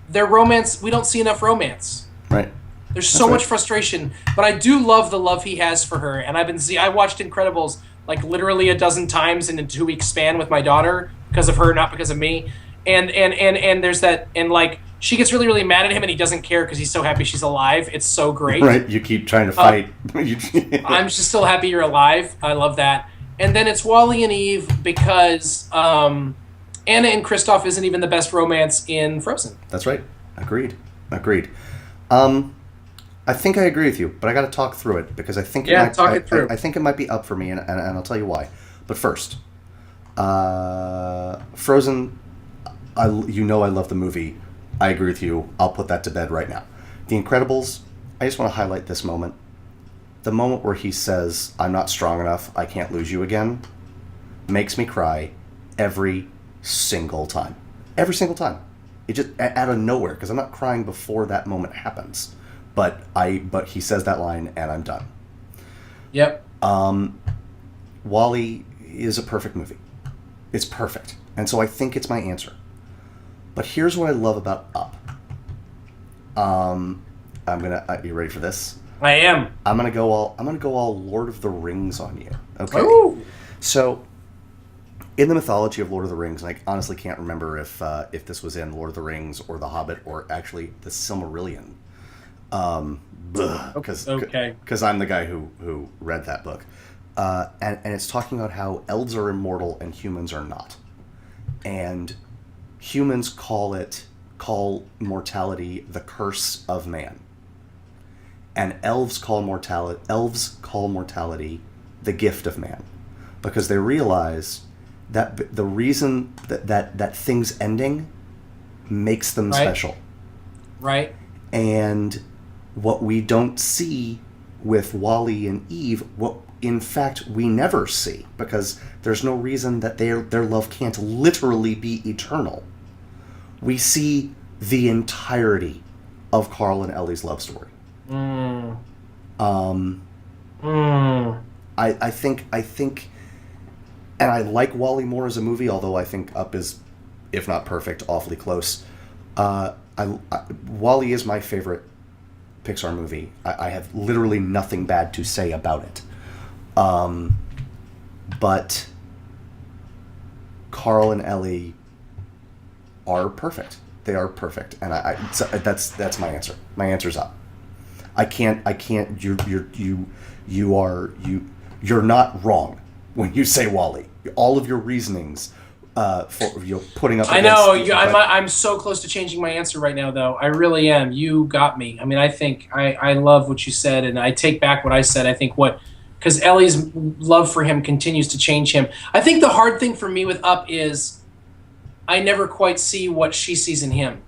S3: their romance, we don't see enough romance.
S2: Right.
S3: There's so much frustration, but I do love the love he has for her. And I watched Incredibles like literally a dozen times in a 2-week span with my daughter because of her, not because of me. And there's that, and like she gets really, really mad at him and he doesn't care because he's so happy she's alive. It's so great.
S2: Right. You keep trying to fight.
S3: I'm just still happy you're alive. I love that. And then it's Wall-E and Eve because Anna and Kristoff isn't even the best romance in Frozen.
S2: That's right. Agreed. I think I agree with you, but I got to talk through it because I think
S3: talk it through.
S2: I think it might be Up for me, and I'll tell you why. But first, Frozen. I love the movie. I agree with you. I'll put that to bed right now. The Incredibles. I just want to highlight this moment. The moment where he says, "I'm not strong enough. I can't lose you again," makes me cry every single time. Every single time. It just out of nowhere because I'm not crying before that moment happens. But he says that line and I'm done.
S3: Yep.
S2: Wall-E is a perfect movie. It's perfect. And so I think it's my answer. But here's what I love about Up. You ready for this?
S3: I am.
S2: I'm gonna go all Lord of the Rings on you. Okay.
S3: Ooh.
S2: So in the mythology of Lord of the Rings, and I honestly can't remember if this was in Lord of the Rings or The Hobbit or actually the Silmarillion. Because I'm the guy who read that book, and it's talking about how elves are immortal and humans are not, and humans call mortality the curse of man, and elves call mortality the gift of man, because they realize that the reason that things ending makes them special,
S3: right,
S2: and what we don't see with Wall-E and Eve, what in fact we never see, because there's no reason that their love can't literally be eternal. We see the entirety of Carl and Ellie's love story. I think, and I like Wall-E more as a movie, although I think Up is, if not perfect, awfully close. Wall-E is my favorite Pixar movie. I have literally nothing bad to say about it. But Carl and Ellie are perfect. They are perfect, and that's my answer. My answer's up. I can't. You're not wrong when you say Wall-E. All of your reasonings for putting up.
S3: I know. I'm so close to changing my answer right now, though. I really am. You got me. I mean, I think I love what you said, and I take back what I said. I think because Ellie's love for him continues to change him. I think the hard thing for me with Up is I never quite see what she sees in him.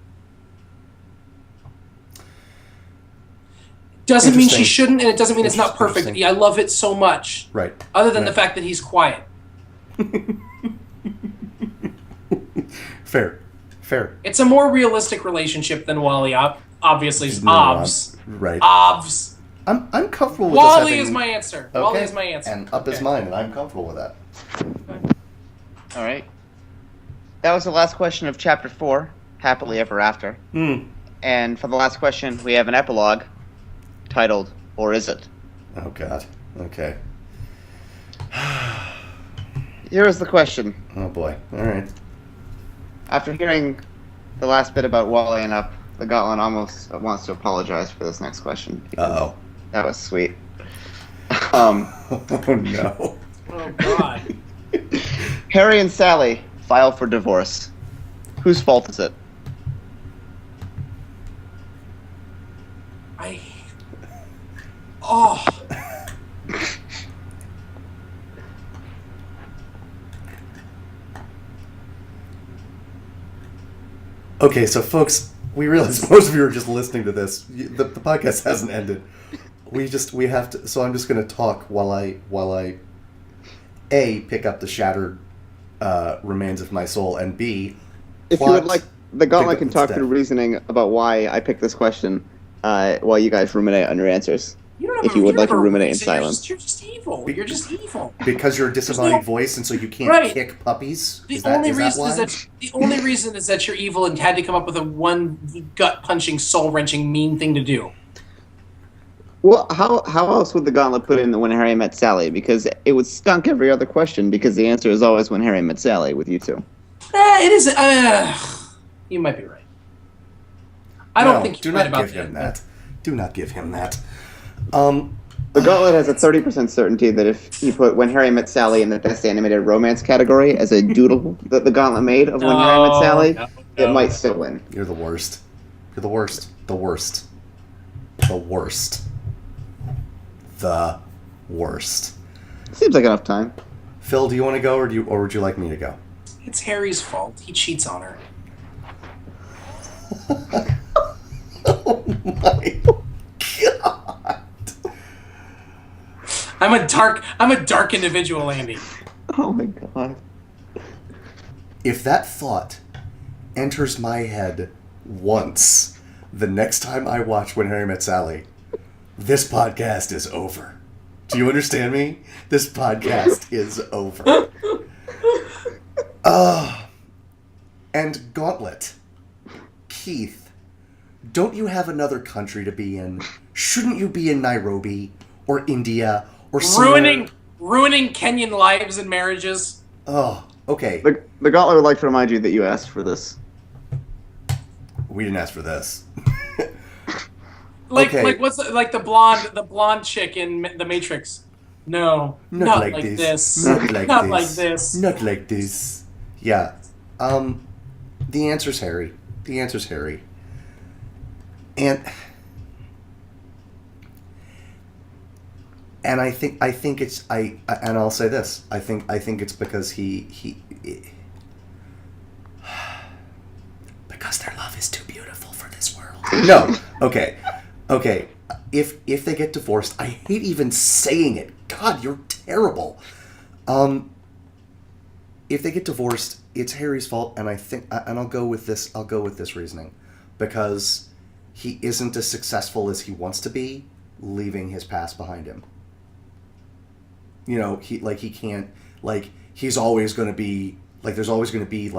S3: Doesn't mean she shouldn't, and it doesn't mean it's not perfect. I love it so much.
S2: Right.
S3: Other than the fact that he's quiet.
S2: Fair.
S3: It's a more realistic relationship than Wall-E. Obviously, obvs.
S2: Right.
S3: Obvs.
S2: I'm comfortable with
S3: Wall-E is my answer.
S2: Okay.
S3: Wall-E is my answer.
S2: And Up is mine, and I'm comfortable with that.
S4: All right. That was the last question of Chapter 4, Happily Ever After. And for the last question, we have an epilogue titled, Or Is It?
S2: Oh, God. Okay.
S4: Here is the question.
S2: Oh, boy. All right.
S4: After hearing the last bit about Wall-E and Up, the Gauntlet almost wants to apologize for this next question.
S2: Uh-oh.
S4: That was sweet.
S2: Oh, no.
S3: Oh, God.
S4: Harry and Sally file for divorce. Whose fault is it?
S3: Oh.
S2: Okay, so folks, we realize most of you are just listening to this. The podcast hasn't ended. We have to. So I'm just going to talk while I A, pick up the shattered remains of my soul, and B,
S4: if you would like, the Gauntlet can talk through reasoning about why I picked this question while you guys ruminate on your answers. If you would like to ruminate in silence.
S3: You're just evil. You're just evil.
S2: Because you're a disembodied voice, and so you can't kick puppies? The only
S3: reason is that you're evil and had to come up with a one gut-punching, soul-wrenching, mean thing to do.
S4: Well, how else would the Gauntlet put in the When Harry Met Sally? Because it would stunk every other question, because the answer is always When Harry Met Sally with you two.
S3: It is... you might be right. I don't think you're right about
S2: that. Do not give him that.
S4: The Gauntlet has a 30% certainty that if you put When Harry Met Sally in the Best Animated Romance category as a doodle that the Gauntlet made of When Harry Met Sally, it might still win.
S2: You're the worst. You're the worst. The worst. The worst. The worst.
S4: Seems like enough time.
S2: Phil, do you want to go, or would you like me to go?
S3: It's Harry's fault. He cheats on her.
S2: Oh my God.
S3: I'm a dark individual, Andy.
S4: Oh my God.
S2: If that thought enters my head once, the next time I watch When Harry Met Sally, this podcast is over. Do you understand me? This podcast is over. And Gauntlet, Keith, don't you have another country to be in? Shouldn't you be in Nairobi or India or somewhere?
S3: Ruining Kenyan lives and marriages?
S2: Oh, okay.
S4: The Gauntlet would like to remind you that you asked for this.
S2: We didn't ask for this.
S3: Like the blonde chick in The Matrix? No, not like this.
S2: Not like this. Not like this. Yeah. The answer's Harry. And I think it's and I'll say this. I think it's because because their love is too beautiful for this world. No. Okay. If they get divorced, I hate even saying it. God, you're terrible. If they get divorced, it's Harry's fault, and I'll go with this. I'll go with this reasoning, because he isn't as successful as he wants to be, leaving his past behind him. You know, he's always going to be there's always going to be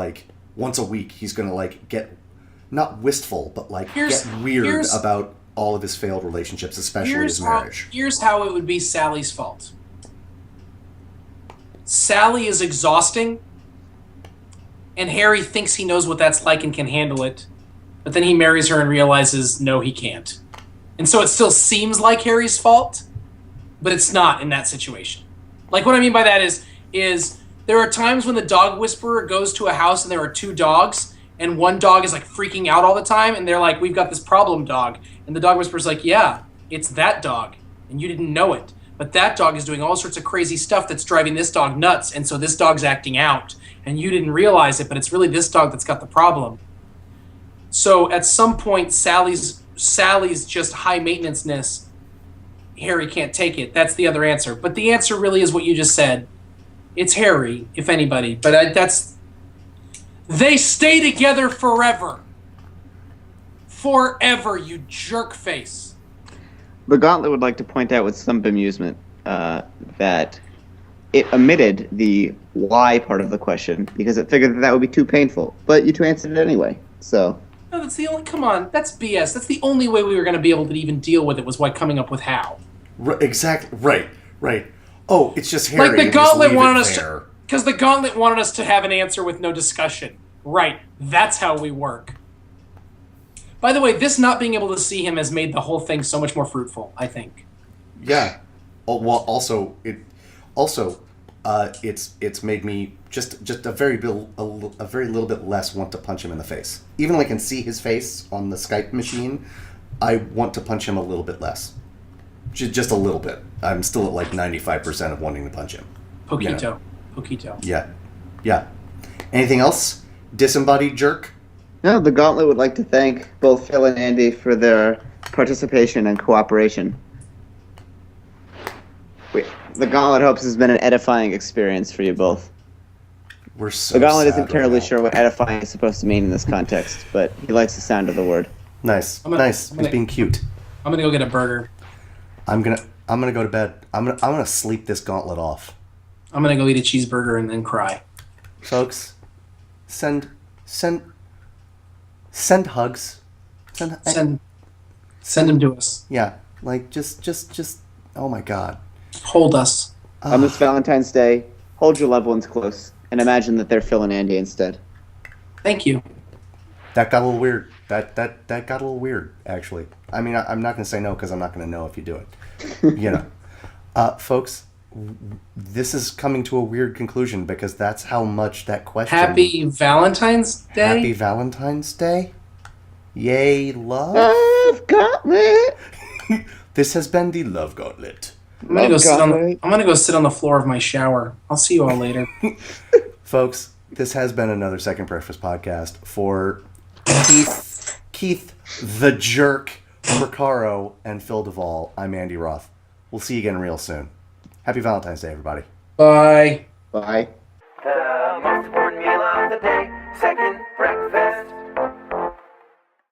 S2: once a week he's going to get not wistful, but get weird about all of his failed relationships, especially his marriage.
S3: Here's how it would be Sally's fault. Sally is exhausting, and Harry thinks he knows what that's like and can handle it, but then he marries her and realizes, no, he can't. And so it still seems like Harry's fault, but it's not in that situation. Like, what I mean by that is there are times when the dog whisperer goes to a house and there are two dogs, and one dog is like freaking out all the time, and they're like, we've got this problem dog. And the dog whisperer's like, yeah, it's that dog, and you didn't know it. But that dog is doing all sorts of crazy stuff that's driving this dog nuts, and so this dog's acting out, and you didn't realize it, but it's really this dog that's got the problem. So at some point, Sally's just high maintenance-ness, Harry can't take it. That's the other answer. But the answer really is what you just said. It's Harry, if anybody. But they stay together forever. Forever, you jerk face.
S4: The Gauntlet would like to point out with some bemusement that it omitted the why part of the question because it figured that would be too painful. But you two answered it anyway, so...
S3: No, that's the only... Come on, that's BS. That's the only way we were going to be able to even deal with it was by coming up with how.
S2: Exactly. Right. Oh, it's just Harry.
S3: Like the Gauntlet wanted us to... Because the Gauntlet wanted us to have an answer with no discussion. Right. That's how we work. By the way, this not being able to see him has made the whole thing so much more fruitful, I think.
S2: Yeah. Oh, well, it's made me just a very little bit less want to punch him in the face. Even though I can see his face on the Skype machine, I want to punch him a little bit less. Just a little bit. I'm still at like 95% of wanting to punch him.
S3: Poquito.
S2: Yeah. Anything else? Disembodied jerk?
S4: No, the Gauntlet would like to thank both Phil and Andy for their participation and cooperation. The Gauntlet hopes has been an edifying experience for you both.
S2: We're so
S4: The Gauntlet
S2: sad
S4: isn't terribly
S2: right now.
S4: sure what edifying is supposed to mean in this context, but he likes the sound of the word.
S2: Nice. He's being cute.
S3: I'm gonna go get a burger.
S2: I'm gonna go to bed. I'm gonna sleep this Gauntlet off.
S3: I'm gonna go eat a cheeseburger and then cry.
S2: Folks, send hugs.
S3: Send them to us.
S2: Yeah, like just. Oh my God.
S3: Hold us.
S4: On this Valentine's Day, hold your loved ones close and imagine that they're Phil and Andy instead.
S3: Thank you.
S2: That got a little weird. That got a little weird, actually. I mean, I'm not gonna say no because I'm not gonna know if you do it. Folks, this is coming to a weird conclusion because that's how much that question.
S3: Happy Valentine's Day.
S2: Happy Valentine's Day. Yay, love.
S4: Love Gauntlet!
S2: This has been the Love Gauntlet.
S3: I'm gonna go sit on the floor of my shower. I'll see you all later.
S2: Folks, this has been another Second Breakfast podcast for Keith the Jerk Porcaro and Phil Duvall. I'm Andy Roth. We'll see you again real soon. Happy Valentine's Day, everybody.
S3: Bye.
S4: Bye.
S1: The most important meal of the day, second breakfast.